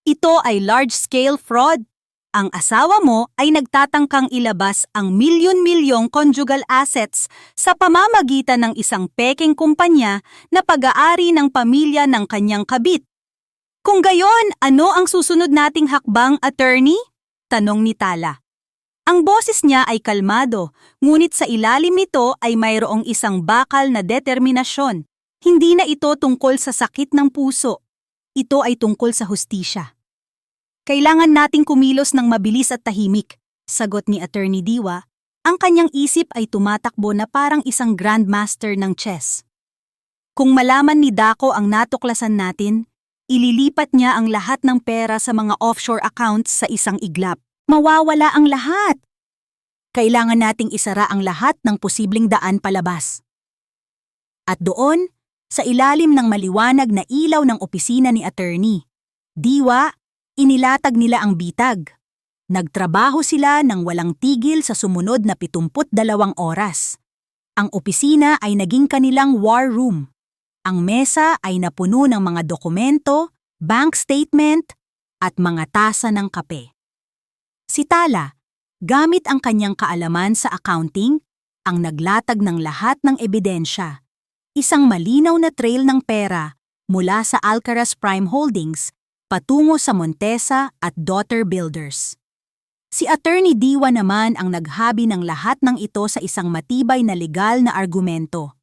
Ito ay large-scale fraud. Ang asawa mo ay nagtatangkang ilabas ang milyon-milyong conjugal assets sa pamamagitan ng isang pekeng kumpanya na pag-aari ng pamilya ng kanyang kabit. Kung gayon, ano ang susunod nating hakbang, attorney? Tanong ni Tala. Ang boses niya ay kalmado, ngunit sa ilalim nito ay mayroong isang bakal na determinasyon. Hindi na ito tungkol sa sakit ng puso. Ito ay tungkol sa hustisya. Kailangan nating kumilos ng mabilis at tahimik, sagot ni Attorney Diwa. Ang kanyang isip ay tumatakbo na parang isang grandmaster ng chess. Kung malaman ni Daco ang natuklasan natin, ililipat niya ang lahat ng pera sa mga offshore accounts sa isang iglap. Mawawala ang lahat. Kailangan nating isara ang lahat ng posibleng daan palabas. At doon, sa ilalim ng maliwanag na ilaw ng opisina ni Attorney Diwa, inilatag nila ang bitag. Nagtrabaho sila ng walang tigil sa sumunod na 72 oras. Ang opisina ay naging kanilang war room. Ang mesa ay napuno ng mga dokumento, bank statement, at mga tasa ng kape. Si Tala, gamit ang kanyang kaalaman sa accounting, ang naglatag ng lahat ng ebidensya. Isang malinaw na trail ng pera mula sa Alcaraz Prime Holdings patungo sa Montesa at Daughter Builders. Si Attorney Diwa naman ang naghabi ng lahat ng ito sa isang matibay na legal na argumento.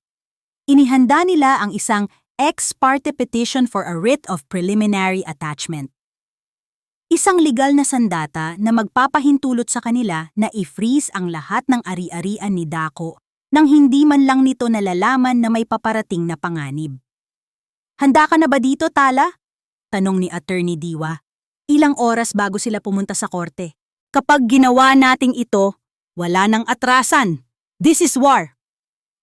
Inihanda nila ang isang ex parte petition for a writ of preliminary attachment. Isang legal na sandata na magpapahintulot sa kanila na i-freeze ang lahat ng ari-arian ni Daco nang hindi man lang nito nalalaman na may paparating na panganib. Handa ka na ba dito, Tala? Tanong ni Attorney Diwa. Ilang oras bago sila pumunta sa korte. Kapag ginawa nating ito, wala nang atrasan. This is war.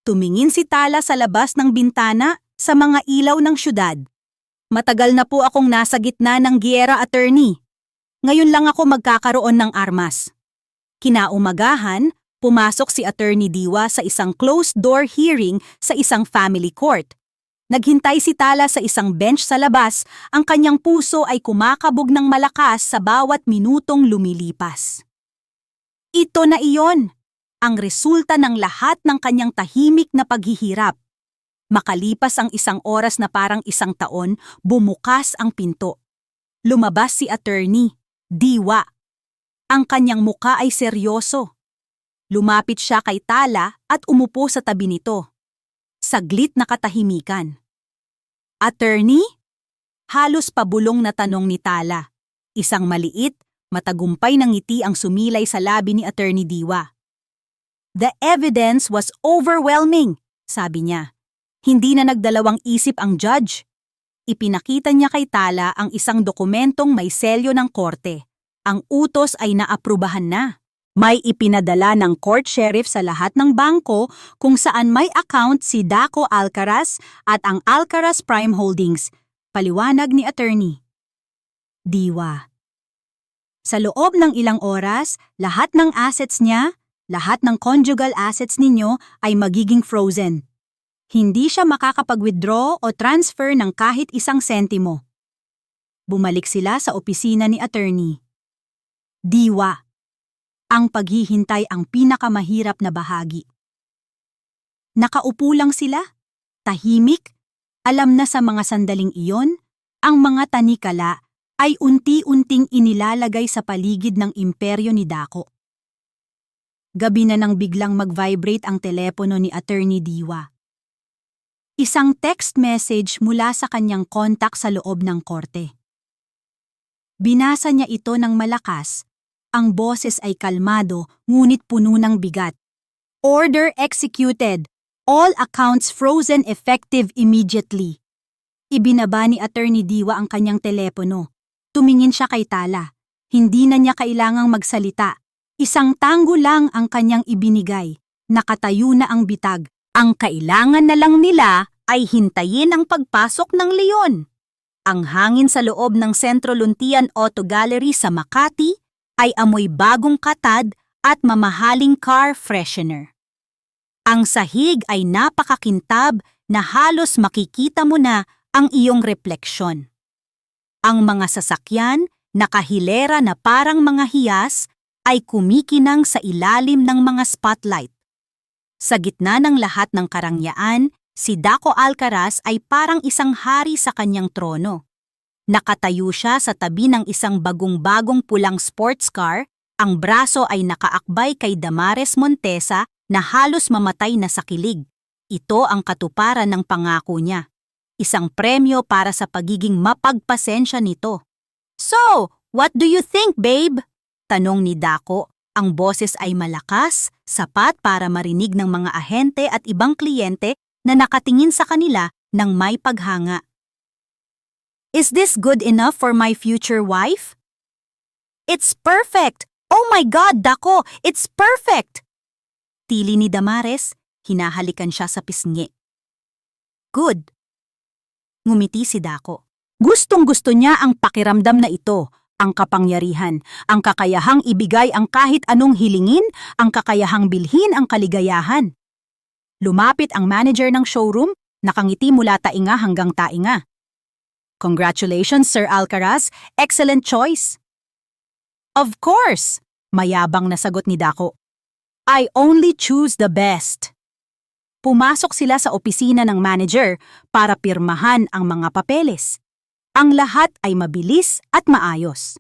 Tumingin si Tala sa labas ng bintana sa mga ilaw ng syudad. Matagal na po akong nasa gitna ng giyera, attorney. Ngayon lang ako magkakaroon ng armas. Kinaumagahan, pumasok si Attorney Diwa sa isang closed-door hearing sa isang family court. Naghintay si Tala sa isang bench sa labas, ang kanyang puso ay kumakabog ng malakas sa bawat minutong lumilipas. Ito na iyon, ang resulta ng lahat ng kanyang tahimik na paghihirap. Makalipas ang 1 oras na parang 1 taon, bumukas ang pinto. Lumabas si Attorney Diwa. Ang kanyang muka ay seryoso. Lumapit siya kay Tala at umupo sa tabi nito. Saglit na katahimikan. Attorney? Halos pabulong na tanong ni Tala. Isang maliit, matagumpay na ngiti ang sumilay sa labi ni Attorney Diwa. The evidence was overwhelming, sabi niya. Hindi na nagdalawang isip ang judge. Ipinakita niya kay Tala ang isang dokumentong may selyo ng korte. Ang utos ay naaprubahan na. May ipinadala ng court sheriff sa lahat ng bangko kung saan may account si Daco Alcaraz at ang Alcaraz Prime Holdings, paliwanag ni Attorney Diwa. Sa loob ng ilang oras, lahat ng assets niya, lahat ng conjugal assets ninyo ay magiging frozen. Hindi siya makakapag-withdraw o transfer ng kahit 1 sentimo. Bumalik sila sa opisina ni Attorney Diwa. Ang paghihintay ang pinakamahirap na bahagi. Nakaupo lang sila, tahimik, alam na sa mga sandaling iyon, ang mga tanikala ay unti-unting inilalagay sa paligid ng imperyo ni Daco. Gabi na nang biglang mag-vibrate ang telepono ni Attorney Diwa. Isang text message mula sa kanyang kontak sa loob ng korte. Binasa niya ito ng malakas. Ang boses ay kalmado, ngunit puno ng bigat. Order executed. All accounts frozen effective immediately. Ibinaba ni Attorney Diwa ang kanyang telepono. Tumingin siya kay Tala. Hindi na niya kailangang magsalita. Isang tango lang ang kanyang ibinigay. Nakatayo na ang bitag. Ang kailangan na lang nila ay hintayin ang pagpasok ng leon. Ang hangin sa loob ng Centro Luntian Auto Gallery sa Makati ay amoy bagong katad at mamahaling car freshener. Ang sahig ay napakakintab na halos makikita mo na ang iyong refleksyon. Ang mga sasakyan, nakahilera na parang mga hiyas, ay kumikinang sa ilalim ng mga spotlight. Sa gitna ng lahat ng karangyaan, si Daco Alcaraz ay parang isang hari sa kanyang trono. Nakatayo siya sa tabi ng isang bagong-bagong pulang sports car, ang braso ay nakaakbay kay Damares Montesa na halos mamatay na sa kilig. Ito ang katuparan ng pangako niya. Isang premyo para sa pagiging mapagpasensya nito. So, what do you think, babe? Tanong ni Daco. Ang boses ay malakas, sapat para marinig ng mga ahente at ibang kliyente na nakatingin sa kanila ng may paghanga. Is this good enough for my future wife? It's perfect! Oh my God, Daco! It's perfect! Tili ni Damares, hinahalikan siya sa pisngi. Good. Ngumiti si Daco. Gustong-gusto niya ang pakiramdam na ito, ang kapangyarihan, ang kakayahang ibigay ang kahit anong hilingin, ang kakayahang bilhin ang kaligayahan. Lumapit ang manager ng showroom, nakangiti mula tainga hanggang tainga. Congratulations, Sir Alcaraz. Excellent choice. Of course, mayabang na sagot ni Daco. I only choose the best. Pumasok sila sa opisina ng manager para pirmahan ang mga papeles. Ang lahat ay mabilis at maayos.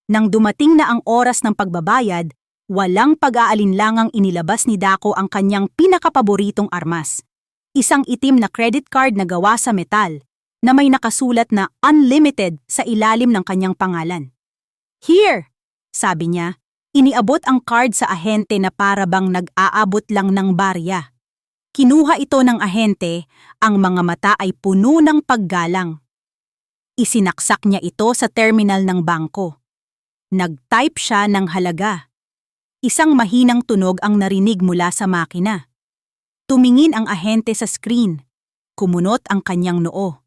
Nang dumating na ang oras ng pagbabayad, walang pag-aalinlangang inilabas ni Daco ang kanyang pinakapaboritong armas. Isang itim na credit card na gawa sa metal, na may nakasulat na unlimited sa ilalim ng kanyang pangalan. Here, sabi niya, iniabot ang card sa ahente na para bang nag-aabot lang ng barya. Kinuha ito ng ahente, ang mga mata ay puno ng paggalang. Isinaksak niya ito sa terminal ng bangko. Nag-type siya ng halaga. Isang mahinang tunog ang narinig mula sa makina. Tumingin ang ahente sa screen. Kumunot ang kanyang noo.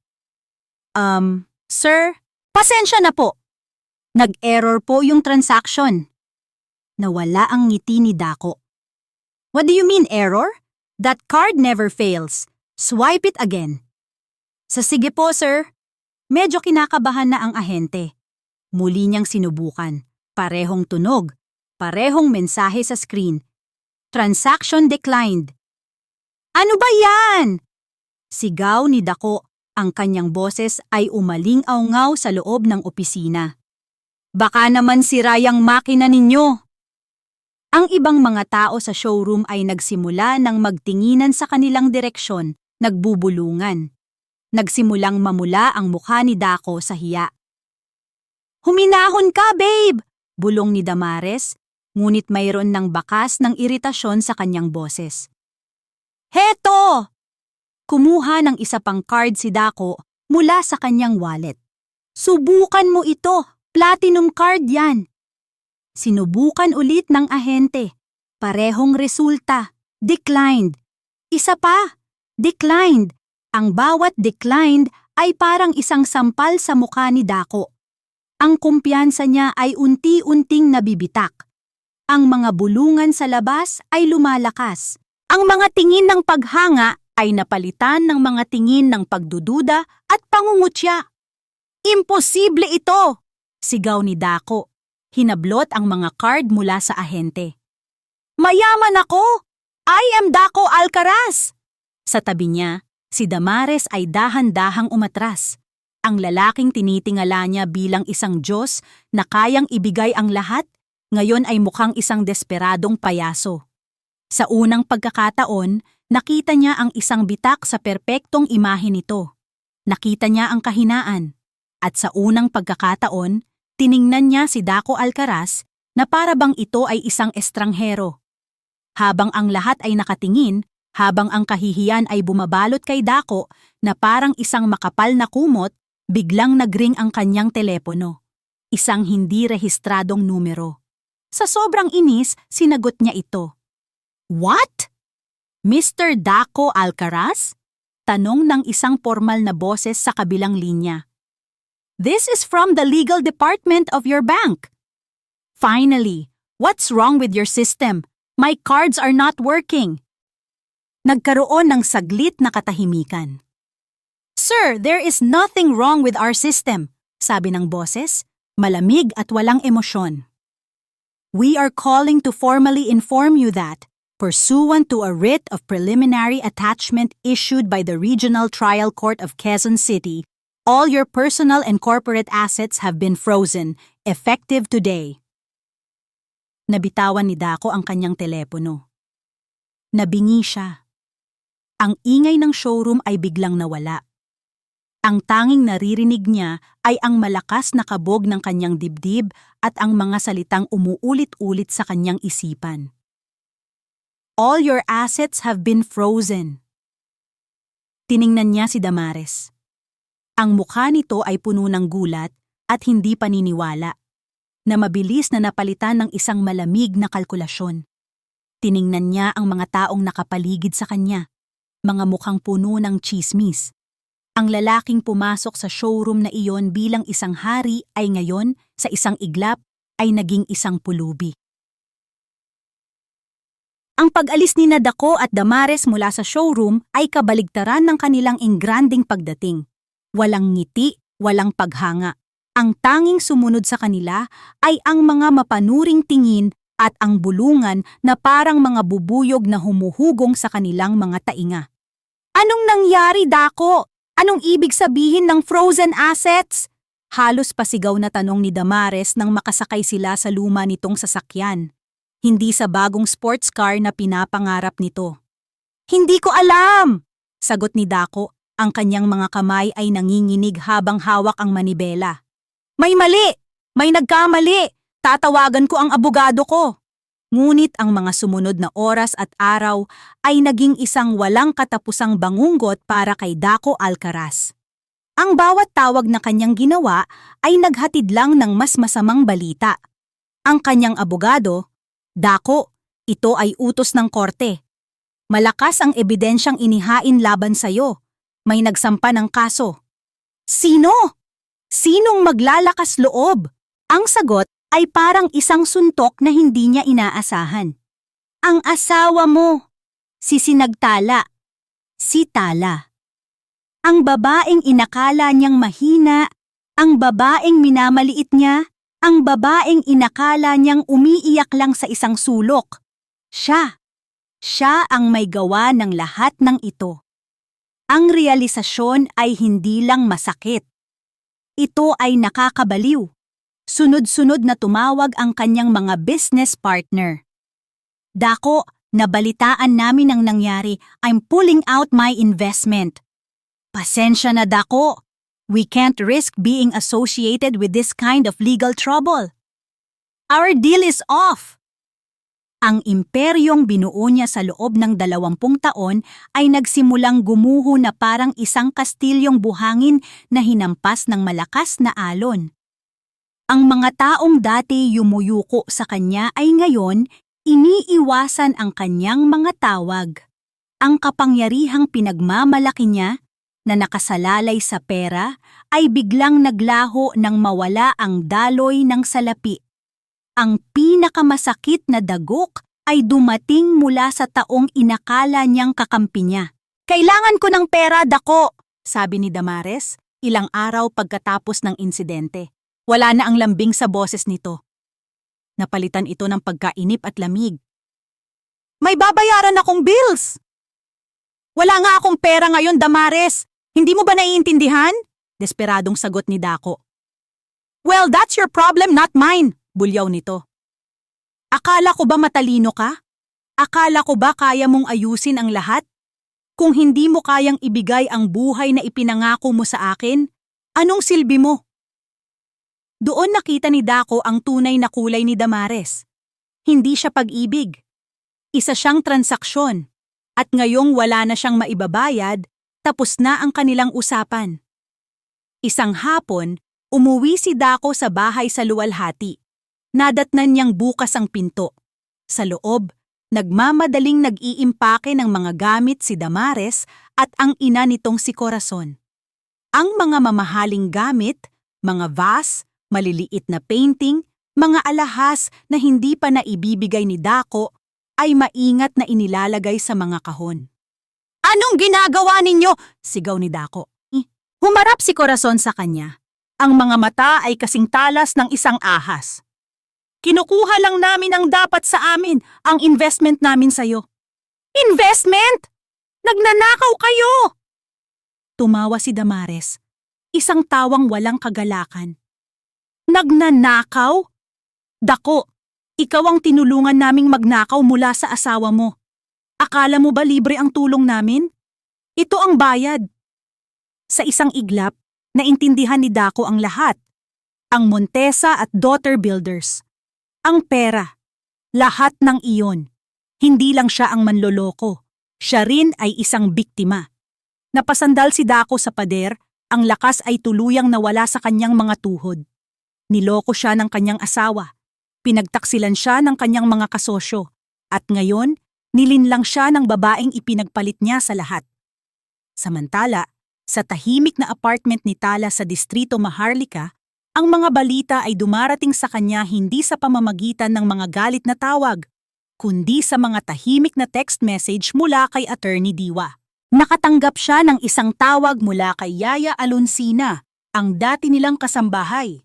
Sir, pasensya na po. Nag-error po yung transaction. Nawala ang ngiti ni Dako. What do you mean error? That card never fails. Swipe it again. Sige po, sir. Medyo kinakabahan na ang ahente. Muli niyang sinubukan. Parehong tunog. Parehong mensahe sa screen. Transaction declined. Ano ba yan? Sigaw ni Dako. Ang kanyang boses ay umaling-aungaw sa loob ng opisina. Baka naman sira yung makina ninyo. Ang ibang mga tao sa showroom ay nagsimula ng magtinginan sa kanilang direksyon, nagbubulungan. Nagsimulang mamula ang mukha ni Dako sa hiya. Huminahon ka, babe! Bulong ni Damares, ngunit mayroon ng bakas ng iritasyon sa kanyang boses. Heto! Kumuha ng isa pang card si Dako mula sa kanyang wallet. Subukan mo ito, platinum card yan. Sinubukan ulit ng ahente. Parehong resulta. Declined. Isa pa. Declined. Ang bawat declined ay parang isang sampal sa mukha ni Dako. Ang kumpiyansa niya ay unti-unting nabibitak. Ang mga bulungan sa labas ay lumalakas. Ang mga tingin ng paghanga ay napalitan ng mga tingin ng pagdududa at pangungutya. Imposible ito! Sigaw ni Dako. Hinablot ang mga card mula sa ahente. Mayaman ako! I am Dako Alcaraz! Sa tabi niya, si Damares ay dahan-dahang umatras. Ang lalaking tinitingala niya bilang isang Diyos na kayang ibigay ang lahat, ngayon ay mukhang isang desperadong payaso. Sa unang pagkakataon, nakita niya ang isang bitak sa perpektong imahe nito. Nakita niya ang kahinaan. At sa unang pagkakataon, tiningnan niya si Dako Alcaraz na para bang ito ay isang estranghero. Habang ang lahat ay nakatingin, habang ang kahihiyan ay bumabalot kay Dako na parang isang makapal na kumot, biglang nagring ang kanyang telepono. Isang hindi rehistradong numero. Sa sobrang inis, sinagot niya ito. What? Mr. Dako Alcaraz? Tanong ng isang formal na boses sa kabilang linya. This is from the legal department of your bank. Finally, what's wrong with your system? My cards are not working. Nagkaroon ng saglit na katahimikan. Sir, there is nothing wrong with our system, sabi ng boses, malamig at walang emosyon. We are calling to formally inform you that, pursuant to a writ of preliminary attachment issued by the Regional Trial Court of Quezon City, all your personal and corporate assets have been frozen, effective today. Nabitawan ni Dako ang kanyang telepono. Nabingi siya. Ang ingay ng showroom ay biglang nawala. Ang tanging naririnig niya ay ang malakas na kabog ng kanyang dibdib at ang mga salitang umuulit-ulit sa kanyang isipan. All your assets have been frozen. Tiningnan niya si Damares. Ang mukha nito ay puno ng gulat at hindi paniniwala, na mabilis na napalitan ng isang malamig na kalkulasyon. Tiningnan niya ang mga taong nakapaligid sa kanya, mga mukhang puno ng tsismis. Ang lalaking pumasok sa showroom na iyon bilang isang hari ay ngayon, sa isang iglap, ay naging isang pulubi. Ang pag-alis ni Dako at Damares mula sa showroom ay kabaligtaran ng kanilang ingranding pagdating. Walang ngiti, walang paghanga. Ang tanging sumunod sa kanila ay ang mga mapanuring tingin at ang bulungan na parang mga bubuyog na humuhugong sa kanilang mga tainga. Anong nangyari, Dako? Anong ibig sabihin ng frozen assets? Halos pasigaw na tanong ni Damares nang makasakay sila sa luma nitong sasakyan. Hindi sa bagong sports car na pinapangarap nito. Hindi ko alam! Sagot ni Dako. Ang kanyang mga kamay ay nanginginig habang hawak ang manibela. May mali! May nagkamali! Tatawagan ko ang abogado ko! Ngunit ang mga sumunod na oras at araw ay naging isang walang katapusang bangunggot para kay Daco Alcaraz. Ang bawat tawag na kanyang ginawa ay naghatid lang ng mas masamang balita. Ang kanyang abogado, Daco, ito ay utos ng korte. Malakas ang ebidensyang inihain laban sa'yo. May nagsampa ng kaso. Sino? Sinong maglalakas loob? Ang sagot ay parang isang suntok na hindi niya inaasahan. Ang asawa mo, si Sinagtala, si Tala. Ang babaeng inakala niyang mahina, ang babaeng minamaliit niya, ang babaeng inakala niyang umiiyak lang sa isang sulok. Siya ang may gawa ng lahat ng ito. Ang realisasyon ay hindi lang masakit. Ito ay nakakabaliw. Sunod-sunod na tumawag ang kanyang mga business partner. Daco, nabalitaan namin ang nangyari. I'm pulling out my investment. Pasensya na, Daco. We can't risk being associated with this kind of legal trouble. Our deal is off. Ang imperyong binuo niya sa loob ng 20 taon ay nagsimulang gumuho na parang isang kastilyong buhangin na hinampas ng malakas na alon. Ang mga taong dati yumuyuko sa kanya ay ngayon iniiwasan ang kanyang mga tawag. Ang kapangyarihang pinagmamalaki niya na nakasalalay sa pera ay biglang naglaho nang mawala ang daloy ng salapi. Ang pinakamasakit na dagok ay dumating mula sa taong inakala niyang kakampi niya. Kailangan ko ng pera, Daco, sabi ni Damares, ilang araw pagkatapos ng insidente. Wala na ang lambing sa boses nito. Napalitan ito ng pagkainip at lamig. May babayaran akong bills! Wala nga akong pera ngayon, Damares. Hindi mo ba naiintindihan? Desperadong sagot ni Daco. Well, that's your problem, not mine. Bulyaw nito. Akala ko ba matalino ka? Akala ko ba kaya mong ayusin ang lahat? Kung hindi mo kayang ibigay ang buhay na ipinangako mo sa akin, anong silbi mo? Doon nakita ni Daco ang tunay na kulay ni Damares. Hindi siya pag-ibig. Isa siyang transaksyon. At ngayong wala na siyang maibabayad, tapos na ang kanilang usapan. Isang hapon, umuwi si Daco sa bahay sa luwalhati. Nadatnan niyang bukas ang pinto. Sa loob, nagmamadaling nag-iimpake ng mga gamit si Damares at ang ina nitong si Corazon. Ang mga mamahaling gamit, mga vase, maliliit na painting, mga alahas na hindi pa naibibigay ni Daco ay maingat na inilalagay sa mga kahon. Anong ginagawa ninyo? Sigaw ni Daco. Humarap si Corazon sa kanya. Ang mga mata ay kasing talas ng isang ahas. Kinukuha lang namin ang dapat sa amin, ang investment namin sa'yo. Investment? Nagnanakaw kayo! Tumawa si Damares, isang tawang walang kagalakan. Nagnanakaw? Daco, ikaw ang tinulungan naming magnakaw mula sa asawa mo. Akala mo ba libre ang tulong namin? Ito ang bayad. Sa isang iglap, naintindihan ni Daco ang lahat. Ang Montesa at Daughter Builders. Ang pera. Lahat ng iyon. Hindi lang siya ang manloloko. Siya rin ay isang biktima. Napasandal si Daco sa pader, ang lakas ay tuluyang nawala sa kanyang mga tuhod. Niloko siya ng kanyang asawa. Pinagtaksilan siya ng kanyang mga kasosyo. At ngayon, nilinlang siya ng babaeng ipinagpalit niya sa lahat. Samantala, sa tahimik na apartment ni Tala sa distrito Maharlika, ang mga balita ay dumarating sa kanya hindi sa pamamagitan ng mga galit na tawag, kundi sa mga tahimik na text message mula kay Attorney Diwa. Nakatanggap siya ng isang tawag mula kay Yaya Alonsina, ang dati nilang kasambahay.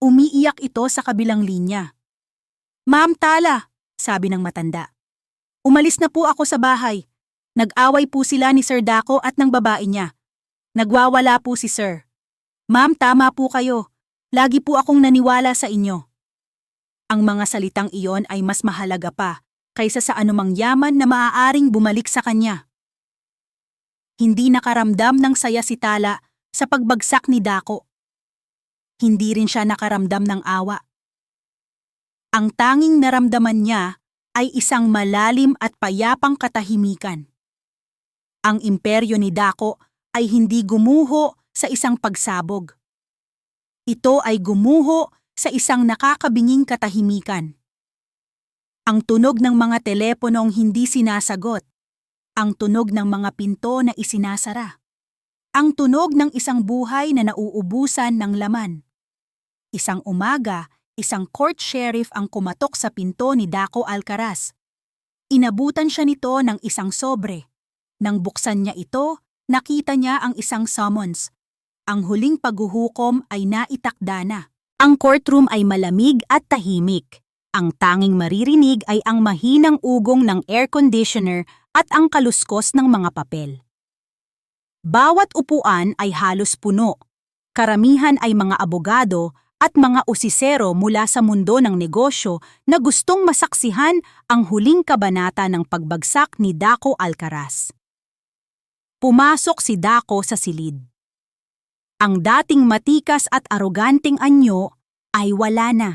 Umiiyak ito sa kabilang linya. Ma'am Tala, sabi ng matanda. Umalis na po ako sa bahay. Nag-away po sila ni Sir Daco at ng babae niya. Nagwawala po si Sir. Ma'am, tama po kayo. Lagi po akong naniwala sa inyo. Ang mga salitang iyon ay mas mahalaga pa kaysa sa anumang yaman na maaaring bumalik sa kanya. Hindi nakaramdam ng saya si Tala sa pagbagsak ni Daco. Hindi rin siya nakaramdam ng awa. Ang tanging naramdaman niya ay isang malalim at payapang katahimikan. Ang imperyo ni Dako ay hindi gumuho sa isang pagsabog. Ito ay gumuho sa isang nakakabinging katahimikan. Ang tunog ng mga teleponong hindi sinasagot, ang tunog ng mga pinto na isinasara, ang tunog ng isang buhay na nauubusan ng laman. Isang umaga, isang court sheriff ang kumatok sa pinto ni Dako Alcaraz. Inabutan siya nito ng isang sobre. Nang buksan niya ito, nakita niya ang isang summons. Ang huling paghuhukom ay naitakda na. Ang courtroom ay malamig at tahimik. Ang tanging maririnig ay ang mahinang ugong ng air conditioner at ang kaluskos ng mga papel. Bawat upuan ay halos puno. Karamihan ay mga abogado at mga usisero mula sa mundo ng negosyo na gustong masaksihan ang huling kabanata ng pagbagsak ni Dako Alcaraz. Pumasok si Dako sa silid. Ang dating matikas at aroganting anyo ay wala na.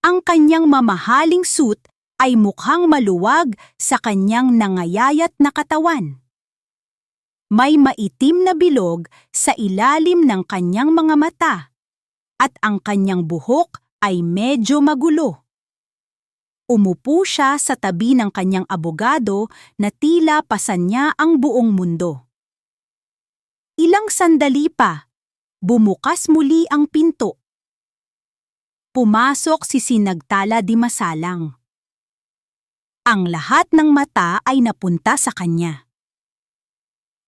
Ang kanyang mamahaling suit ay mukhang maluwag sa kanyang nangayayat na katawan. May maitim na bilog sa ilalim ng kanyang mga mata at ang kanyang buhok ay medyo magulo. Umupo siya sa tabi ng kanyang abogado na tila pasan niya ang buong mundo. Ilang sandali pa, bumukas muli ang pinto. Pumasok si Sinagtala Dimasalang. Ang lahat ng mata ay napunta sa kanya.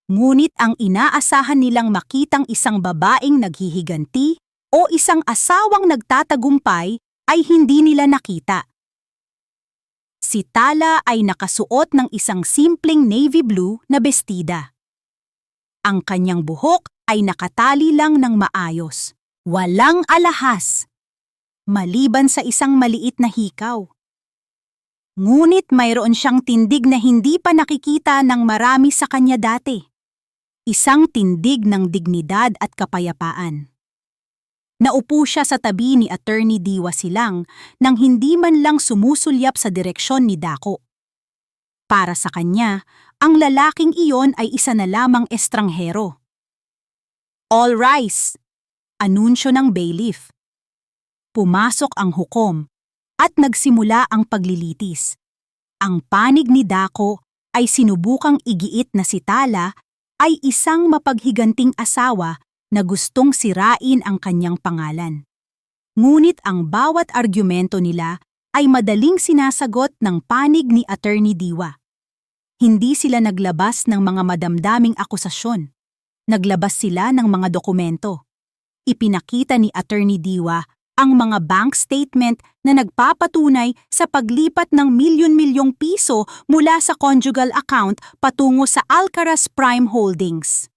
Ngunit ang inaasahan nilang makitang isang babaeng naghihiganti o isang asawang nagtatagumpay ay hindi nila nakita. Si Tala ay nakasuot ng isang simpleng navy blue na bestida. Ang kanyang buhok ay nakatali lang ng maayos, walang alahas, maliban sa isang maliit na hikaw. Ngunit mayroon siyang tindig na hindi pa nakikita ng marami sa kanya dati. Isang tindig ng dignidad at kapayapaan. Naupo siya sa tabi ni Attorney Diwa Silang nang hindi man lang sumusulyap sa direksyon ni Dako. Para sa kanya, ang lalaking iyon ay isa na lamang estranghero. All rise! Anunsyo ng bailiff. Pumasok ang hukom at nagsimula ang paglilitis. Ang panig ni Dako ay sinubukang igiit na si Tala ay isang mapaghiganting asawa na gustong sirain ang kanyang pangalan. Ngunit ang bawat argumento nila ay madaling sinasagot ng panig ni Attorney Diwa. Hindi sila naglabas ng mga madamdaming akusasyon. Naglabas sila ng mga dokumento. Ipinakita ni Attorney Diwa ang mga bank statement na nagpapatunay sa paglipat ng milyon-milyong piso mula sa conjugal account patungo sa Alcaraz Prime Holdings.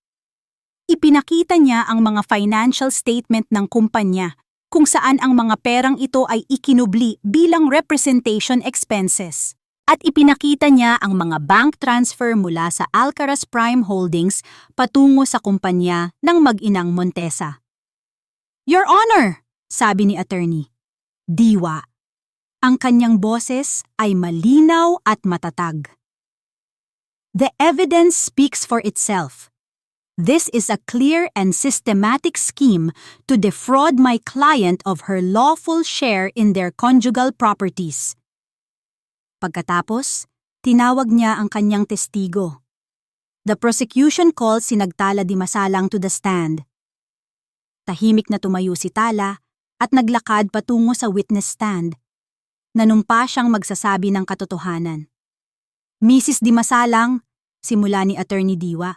Ipinakita niya ang mga financial statement ng kumpanya kung saan ang mga perang ito ay ikinubli bilang representation expenses. At ipinakita niya ang mga bank transfer mula sa Alcaraz Prime Holdings patungo sa kumpanya ng mag-inang Montesa. Your Honor, sabi ni Attorney Diwa, ang kanyang boses ay malinaw at matatag. The evidence speaks for itself. This is a clear and systematic scheme to defraud my client of her lawful share in their conjugal properties. Pagkatapos, tinawag niya ang kanyang testigo. The prosecution called Sinagtala Dimasalang to the stand. Tahimik na tumayo si Tala at naglakad patungo sa witness stand. Nanumpa siyang magsasabi ng katotohanan. Mrs. Dimasalang, simula ni Attorney Diwa,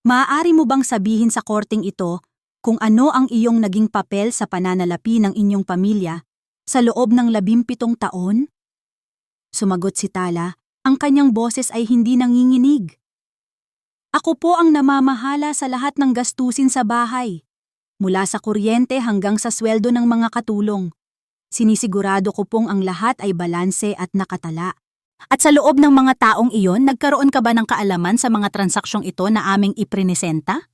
maaari mo bang sabihin sa korting ito kung ano ang iyong naging papel sa pananalapi ng inyong pamilya sa loob ng 17 taon? Sumagot si Tala, ang kanyang boses ay hindi nanginginig. Ako po ang namamahala sa lahat ng gastusin sa bahay, mula sa kuryente hanggang sa sweldo ng mga katulong. Sinisigurado ko pong ang lahat ay balanse at nakatala. At sa loob ng mga taong iyon, nagkaroon ka ba ng kaalaman sa mga transaksyong ito na aming iprinesenta?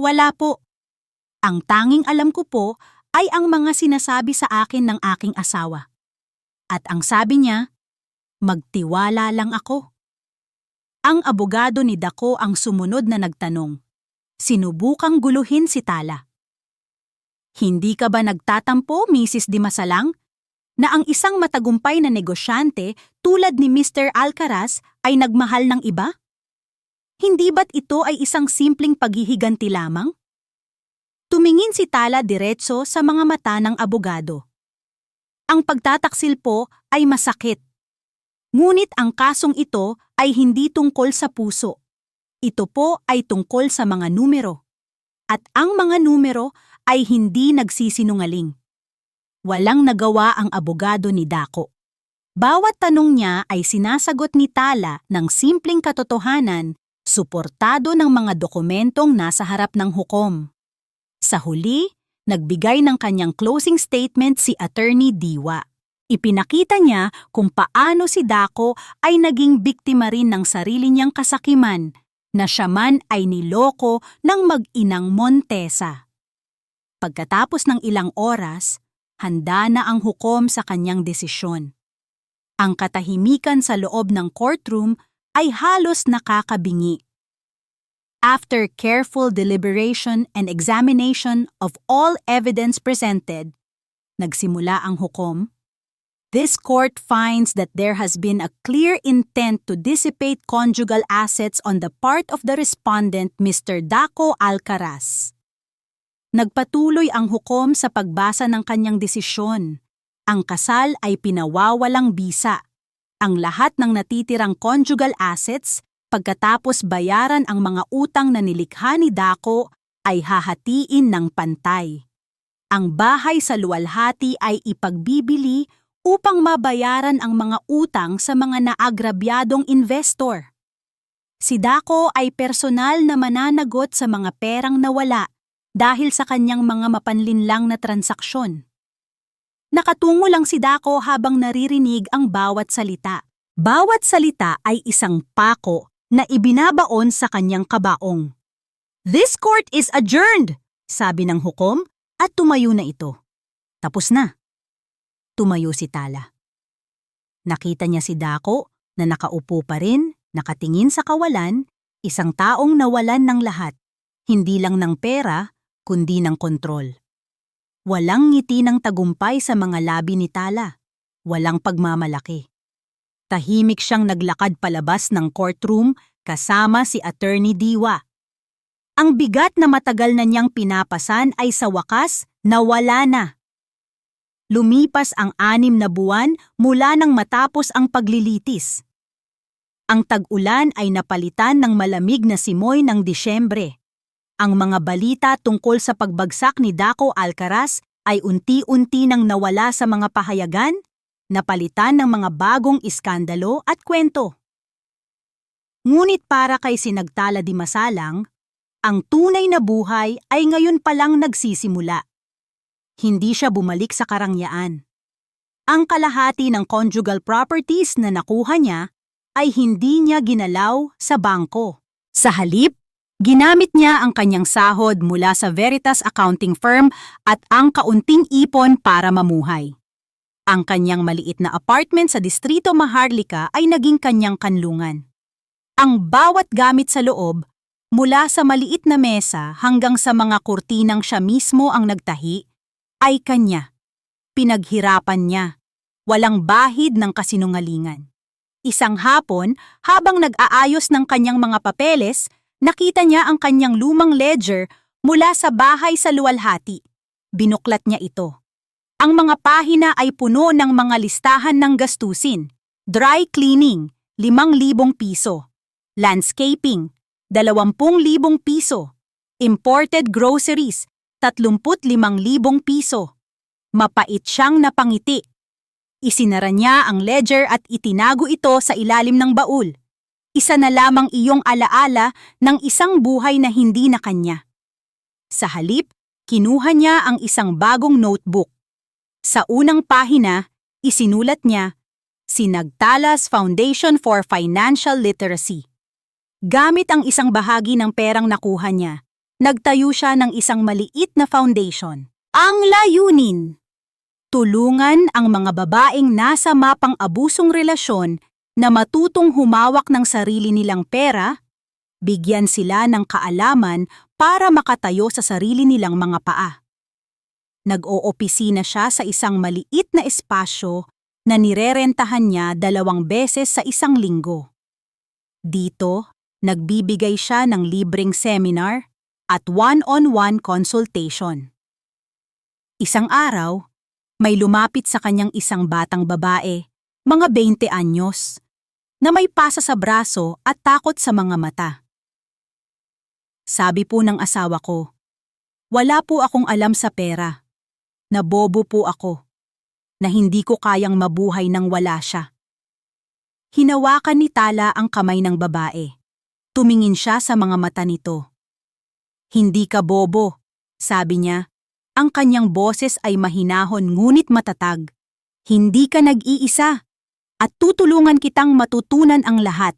Wala po. Ang tanging alam ko po ay ang mga sinasabi sa akin ng aking asawa. At ang sabi niya, magtiwala lang ako. Ang abogado ni Dako ang sumunod na nagtanong. Sinubukang guluhin si Tala. Hindi ka ba nagtatampo, Mrs. Dimasalang, na ang isang matagumpay na negosyante tulad ni Mr. Alcaraz ay nagmahal ng iba? Hindi ba't ito ay isang simpleng paghihiganti lamang? Tumingin si Tala diretso sa mga mata ng abogado. Ang pagtataksil po ay masakit. Ngunit ang kasong ito ay hindi tungkol sa puso. Ito po ay tungkol sa mga numero. At ang mga numero ay hindi nagsisinungaling. Walang nagawa ang abogado ni Dako. Bawat tanong niya ay sinasagot ni Tala ng simpleng katotohanan, suportado ng mga dokumentong nasa harap ng hukom. Sa huli, nagbigay ng kanyang closing statement si Attorney Diwa. Ipinakita niya kung paano si Dako ay naging biktima rin ng sarili niyang kasakiman, na siya man ay niloko ng mag-inang Montesa. Pagkatapos ng ilang oras, handa na ang hukom sa kanyang desisyon. Ang katahimikan sa loob ng courtroom ay halos nakakabingi. After careful deliberation and examination of all evidence presented, nagsimula ang hukom. This court finds that there has been a clear intent to dissipate conjugal assets on the part of the respondent, Mr. Dako Alcaraz. Nagpatuloy ang hukom sa pagbasa ng kanyang desisyon. Ang kasal ay pinawawalang bisa. Ang lahat ng natitirang conjugal assets, pagkatapos bayaran ang mga utang na nilikha ni Dako, ay hahatiin ng pantay. Ang bahay sa luwalhati ay ipagbibili upang mabayaran ang mga utang sa mga naagrabyadong investor. Si Dako ay personal na mananagot sa mga perang nawala dahil sa kanyang mga mapanlinlang na transaksyon. Nakatungo lang si Dako habang naririnig ang bawat salita. Bawat salita ay isang pako na ibinabaon sa kanyang kabaong. "This court is adjourned," sabi ng hukom at tumayo na ito. Tapos na. Tumayo si Tala. Nakita niya si Dako na nakaupo pa rin, nakatingin sa kawalan, isang taong nawalan ng lahat, hindi lang ng pera, kundi ng kontrol. Walang ngiti ng tagumpay sa mga labi ni Tala. Walang pagmamalaki. Tahimik siyang naglakad palabas ng courtroom kasama si Attorney Diwa. Ang bigat na matagal na niyang pinapasan ay sa wakas nawala na. Lumipas ang 6 na buwan mula nang matapos ang paglilitis. Ang tag-ulan ay napalitan ng malamig na simoy ng Disyembre. Ang mga balita tungkol sa pagbagsak ni Dako Alcaraz ay unti-unti nang nawala sa mga pahayagan, napalitan ng mga bagong iskandalo at kwento. Ngunit para kay Sinagtala Dimasalang, ang tunay na buhay ay ngayon palang nagsisimula. Hindi siya bumalik sa karangyaan. Ang kalahati ng conjugal properties na nakuha niya ay hindi niya ginalaw sa bangko. Sa halip, ginamit niya ang kanyang sahod mula sa Veritas accounting firm at ang kaunting ipon para mamuhay. Ang kanyang maliit na apartment sa Distrito Maharlika ay naging kanyang kanlungan. Ang bawat gamit sa loob, mula sa maliit na mesa hanggang sa mga kurtinang siya mismo ang nagtahi, ay kanya. Pinaghirapan niya. Walang bahid ng kasinungalingan. Isang hapon, habang nag-aayos ng kanyang mga papeles, nakita niya ang kanyang lumang ledger mula sa bahay sa luwalhati. Binuklat niya ito. Ang mga pahina ay puno ng mga listahan ng gastusin. Dry cleaning, 5,000 piso. Landscaping, 20,000 piso. Imported groceries, 35,000 piso. Mapait siyang napangiti. Isinara niya ang ledger at itinago ito sa ilalim ng baul. Isa na lamang iyong alaala ng isang buhay na hindi na kanya. Sa halip, kinuha niya ang isang bagong notebook. Sa unang pahina, isinulat niya, Sinagtala's Foundation for Financial Literacy. Gamit ang isang bahagi ng perang nakuha niya, nagtayo siya ng isang maliit na foundation. Ang layunin, Tulungan ang mga babaeng nasa mapang abusong relasyon na matutong humawak ng sarili nilang pera, bigyan sila ng kaalaman para makatayo sa sarili nilang mga paa. Nag-oopisina siya sa isang maliit na espasyo na nirerentahan niya 2 beses sa isang linggo. Dito, nagbibigay siya ng libreng seminar at one-on-one consultation. Isang araw, may lumapit sa kanyang isang batang babae, mga 20 anyos, na may pasa sa braso at takot sa mga mata. Sabi po ng asawa ko, "Wala po akong alam sa pera. Nabobo po ako, na hindi ko kayang mabuhay nang wala siya." Hinawakan ni Tala ang kamay ng babae. Tumingin siya sa mga mata nito. "Hindi ka bobo," sabi niya. Ang kanyang boses ay mahinahon ngunit matatag. "Hindi ka nag-iisa at tutulungan kitang matutunan ang lahat."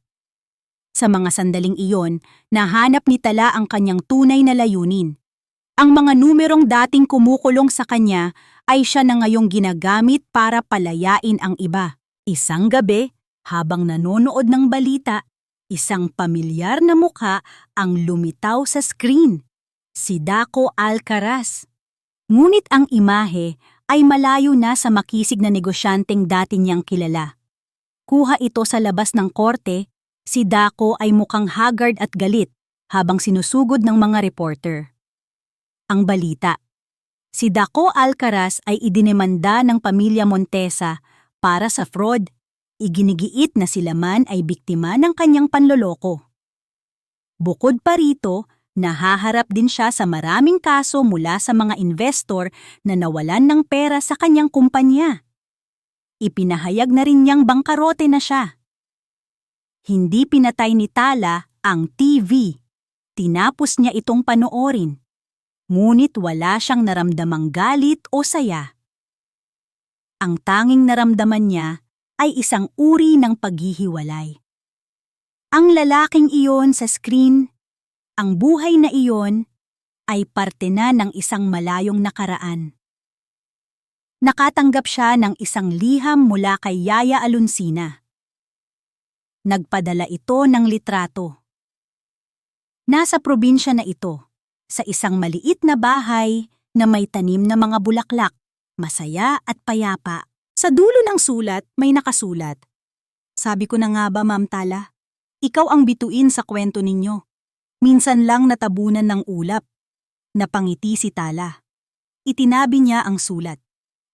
Sa mga sandaling iyon, nahanap ni Tala ang kanyang tunay na layunin. Ang mga numerong dating kumukulong sa kanya ay siya na ngayong ginagamit para palayain ang iba. Isang gabi, habang nanonood ng balita, isang pamilyar na mukha ang lumitaw sa screen. Si Daco Alcaraz. Ngunit ang imahe ay malayo na sa makisig na negosyanteng dati niyang kilala. Kuha ito sa labas ng korte, si Daco ay mukhang haggard at galit habang sinusugod ng mga reporter. Ang balita. Si Daco Alcaraz ay idinemanda ng pamilya Montesa para sa fraud. Iginigiit na sila man ay biktima ng kanyang panloloko. Bukod pa rito, nahaharap din siya sa maraming kaso mula sa mga investor na nawalan ng pera sa kanyang kumpanya. Ipinahayag na rin niyang bangkarote na siya. Hindi pinatay ni Tala ang TV. Tinapos niya itong panoorin. Ngunit wala siyang naramdamang galit o saya. Ang tanging naramdaman niya ay isang uri ng paghihiwalay. Ang lalaking iyon sa screen, ang buhay na iyon, ay parte na ng isang malayong nakaraan. Nakatanggap siya ng isang liham mula kay Yaya Alunsina. Nagpadala ito ng litrato. Nasa probinsya na ito, sa isang maliit na bahay na may tanim na mga bulaklak, masaya at payapa. Sa dulo ng sulat may nakasulat, "Sabi ko na nga ba, Ma'am Tala, ikaw ang bituin sa kwento ninyo. Minsan lang natabunan ng ulap." Napangiti si Tala. Itinabi niya ang sulat.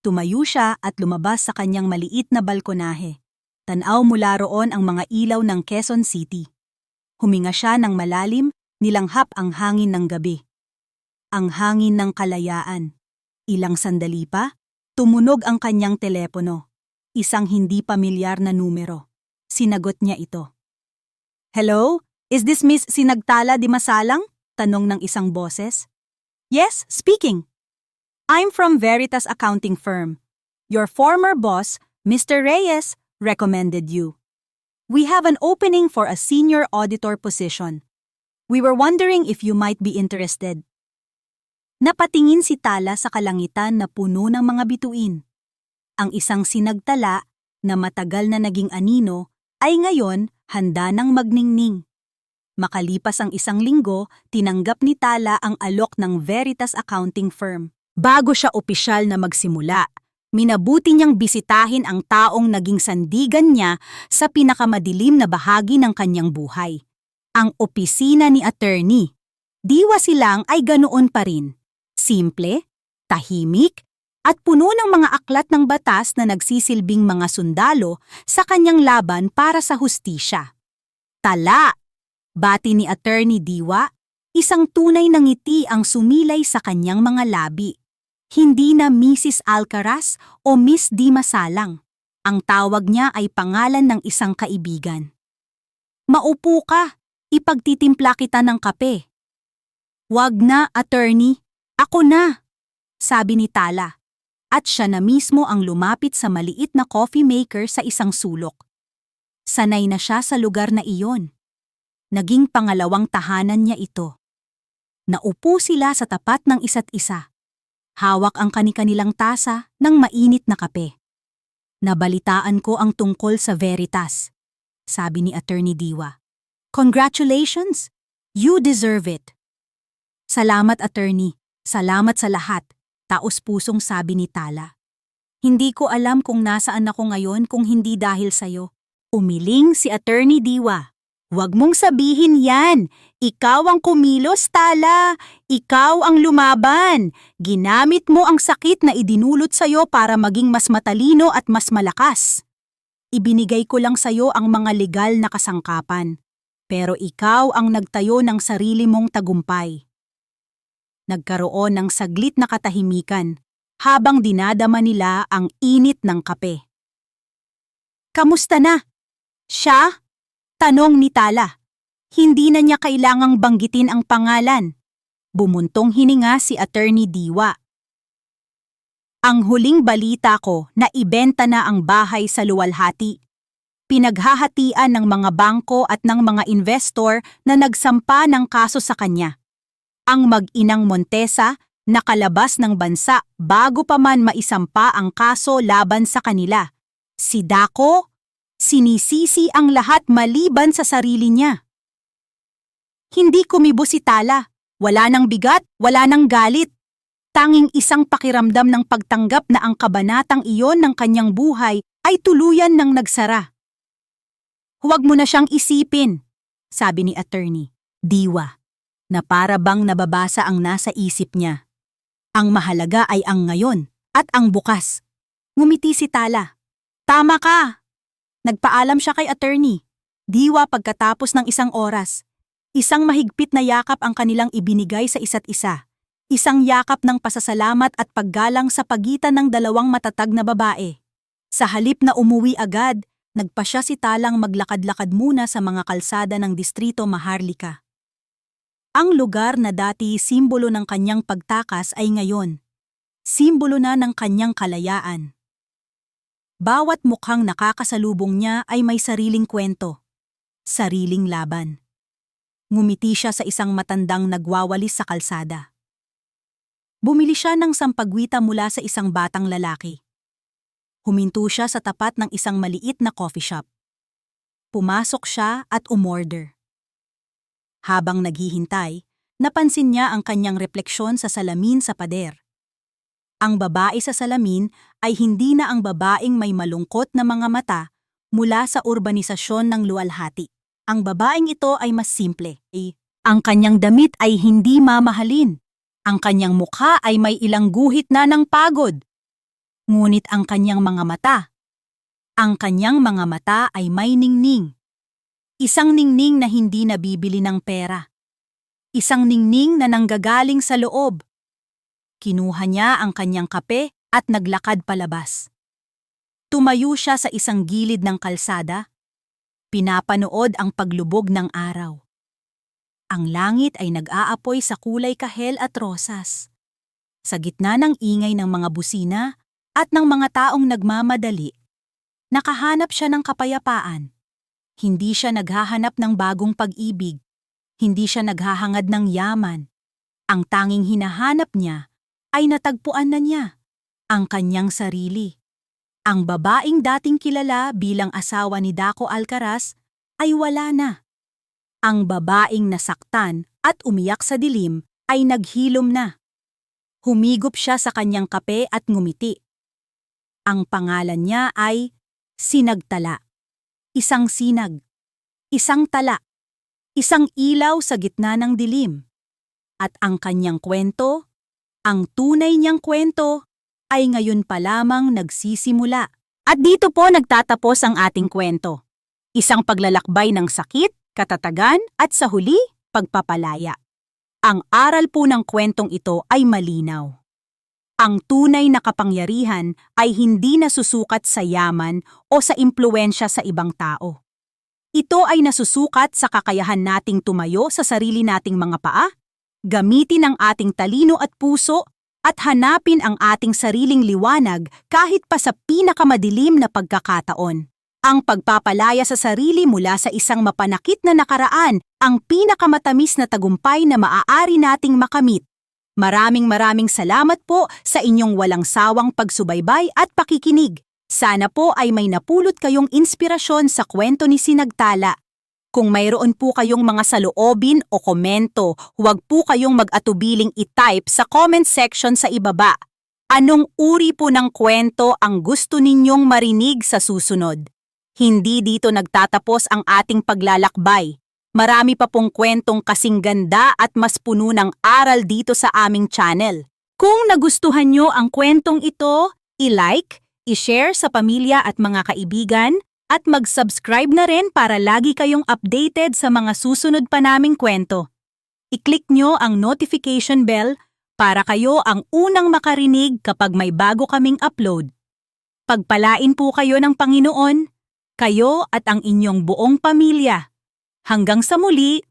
Tumayo siya at lumabas sa kanyang maliit na balkonahe. Tanaw mula roon ang mga ilaw ng Quezon City. Huminga siya ng malalim, nilanghap ang hangin ng gabi. Ang hangin ng kalayaan. Ilang sandali pa, tumunog ang kanyang telepono. Isang hindi pamilyar na numero. Sinagot niya ito. "Hello? Is this Miss Sinagtala Di Masalang?" Tanong ng isang boses. "Yes, speaking. I'm from Veritas Accounting Firm. Your former boss, Mr. Reyes, recommended you. We have an opening for a senior auditor position. We were wondering if you might be interested." Napatingin si Tala sa kalangitan na puno ng mga bituin. Ang isang sinagtala na matagal na naging anino ay ngayon handa ng magningning. Makalipas ang isang linggo, tinanggap ni Tala ang alok ng Veritas Accounting Firm. Bago siya opisyal na magsimula, minabuti niyang bisitahin ang taong naging sandigan niya sa pinakamadilim na bahagi ng kanyang buhay. Ang opisina ni attorney. Diwa silang ay ganoon pa rin. Simple, tahimik, at puno ng mga aklat ng batas na nagsisilbing mga sundalo sa kanyang laban para sa hustisya. "Tala!" bati ni Attorney Diwa, isang tunay na ngiti ang sumilay sa kanyang mga labi. Hindi na Mrs. Alcaraz o Miss Di Masalang. Ang tawag niya ay pangalan ng isang kaibigan. "Maupo ka, ipagtitimpla kita ng kape." "Wag na, attorney. Ako na," sabi ni Tala. At siya na mismo ang lumapit sa maliit na coffee maker sa isang sulok. Sanay na siya sa lugar na iyon. Naging pangalawang tahanan niya ito. Naupo sila sa tapat ng isa't isa. Hawak ang kani-kanilang tasa ng mainit na kape. Nabalitaan ko ang tungkol sa Veritas, sabi ni Attorney Diwa. Congratulations! You deserve it. Salamat, Attorney. Salamat sa lahat, taos-pusong sabi ni Tala. Hindi ko alam kung nasaan ako ngayon kung hindi dahil sa'yo. Umiling si Attorney Diwa. Huwag mong sabihin yan. Ikaw ang kumilos, Tala. Ikaw ang lumaban. Ginamit mo ang sakit na idinulot sa'yo para maging mas matalino at mas malakas. Ibinigay ko lang sa'yo ang mga legal na kasangkapan. Pero ikaw ang nagtayo ng sarili mong tagumpay. Nagkaroon ng saglit na katahimikan habang dinadama nila ang init ng kape. Kamusta na? Siya? Tanong ni Tala. Hindi na niya kailangang banggitin ang pangalan. Bumuntong hininga si Attorney Diwa. Ang huling balita ko na ibenta na ang bahay sa luwalhati. Pinaghahatian ng mga bangko at ng mga investor na nagsampa ng kaso sa kanya. Ang mag-inang Montesa nakalabas ng bansa bago pa man maisampa ang kaso laban sa kanila. Si Daco, sinisisi ang lahat maliban sa sarili niya. Hindi kumibo si Tala. Wala nang bigat, wala nang galit. Tanging isang pakiramdam ng pagtanggap na ang kabanatang iyon ng kanyang buhay ay tuluyan ng nagsara. Huwag mo na siyang isipin, sabi ni Attorney Diwa, na para bang nababasa ang nasa isip niya. Ang mahalaga ay ang ngayon at ang bukas. Ngumiti si Tala. Tama ka! Nagpaalam siya kay Attorney Diwa pagkatapos ng isang oras. Isang mahigpit na yakap ang kanilang ibinigay sa isa't isa. Isang yakap ng pasasalamat at paggalang sa pagitan ng dalawang matatag na babae. Sa halip na umuwi agad, nagpasya si Talang maglakad-lakad muna sa mga kalsada ng distrito Maharlika. Ang lugar na dati simbolo ng kanyang pagtakas ay ngayon simbolo na ng kanyang kalayaan. Bawat mukhang nakakasalubong niya ay may sariling kwento, sariling laban. Ngumiti siya sa isang matandang nagwawalis sa kalsada. Bumili siya ng sampagwita mula sa isang batang lalaki. Huminto siya sa tapat ng isang maliit na coffee shop. Pumasok siya at umorder. Habang naghihintay, napansin niya ang kanyang refleksyon sa salamin sa pader. Ang babae sa salamin ay hindi na ang babaeng may malungkot na mga mata mula sa urbanisasyon ng luwalhati. Ang babaeng ito ay mas simple. Ang kanyang damit ay hindi mamahalin. Ang kanyang mukha ay may ilang guhit na ng pagod. Ngunit ang kanyang mga mata ay may ningning. Isang ningning na hindi nabibili ng pera. Isang ningning na nanggagaling sa loob. Kinuha niya ang kanyang kape at naglakad palabas. Tumayo siya sa isang gilid ng kalsada. Pinapanood ang paglubog ng araw. Ang langit ay nag-aapoy sa kulay kahel at rosas. Sa gitna ng ingay ng mga busina at ng mga taong nagmamadali, nakahanap siya ng kapayapaan. Hindi siya naghahanap ng bagong pag-ibig. Hindi siya naghahangad ng yaman. Ang tanging hinahanap niya ay natagpuan na niya, ang kanyang sarili. Ang babaeng dating kilala bilang asawa ni Daco Alcaraz ay wala na. Ang babaeng nasaktan at umiyak sa dilim ay naghilom na. Humigop siya sa kanyang kape at ngumiti. Ang pangalan niya ay Sinagtala. Isang sinag, isang tala, isang ilaw sa gitna ng dilim. At ang kanyang kwento, ang tunay niyang kwento, ay ngayon pa lamang nagsisimula. At dito po nagtatapos ang ating kwento. Isang paglalakbay ng sakit, katatagan at sa huli, pagpapalaya. Ang aral po ng kwentong ito ay malinaw. Ang tunay na kapangyarihan ay hindi nasusukat sa yaman o sa impluwensya sa ibang tao. Ito ay nasusukat sa kakayahan nating tumayo sa sarili nating mga paa, gamitin ang ating talino at puso, at hanapin ang ating sariling liwanag kahit pa sa pinakamadilim na pagkakataon. Ang pagpapalaya sa sarili mula sa isang mapanakit na nakaraan ang pinakamatamis na tagumpay na maaari nating makamit. Maraming salamat po sa inyong walang sawang pagsubaybay at pakikinig. Sana po ay may napulot kayong inspirasyon sa kwento ni Sinagtala. Kung mayroon po kayong mga saloobin o komento, huwag po kayong mag-atubiling i-type sa comment section sa ibaba. Anong uri po ng kwento ang gusto ninyong marinig sa susunod? Hindi dito nagtatapos ang ating paglalakbay. Marami pa pong kwentong kasing ganda at mas puno ng aral dito sa aming channel. Kung nagustuhan nyo ang kwentong ito, i-like, i-share sa pamilya at mga kaibigan, at mag-subscribe na rin para lagi kayong updated sa mga susunod pa naming kwento. I-click nyo ang notification bell para kayo ang unang makarinig kapag may bago kaming upload. Pagpalain po kayo ng Panginoon, kayo at ang inyong buong pamilya. Hanggang sa muli!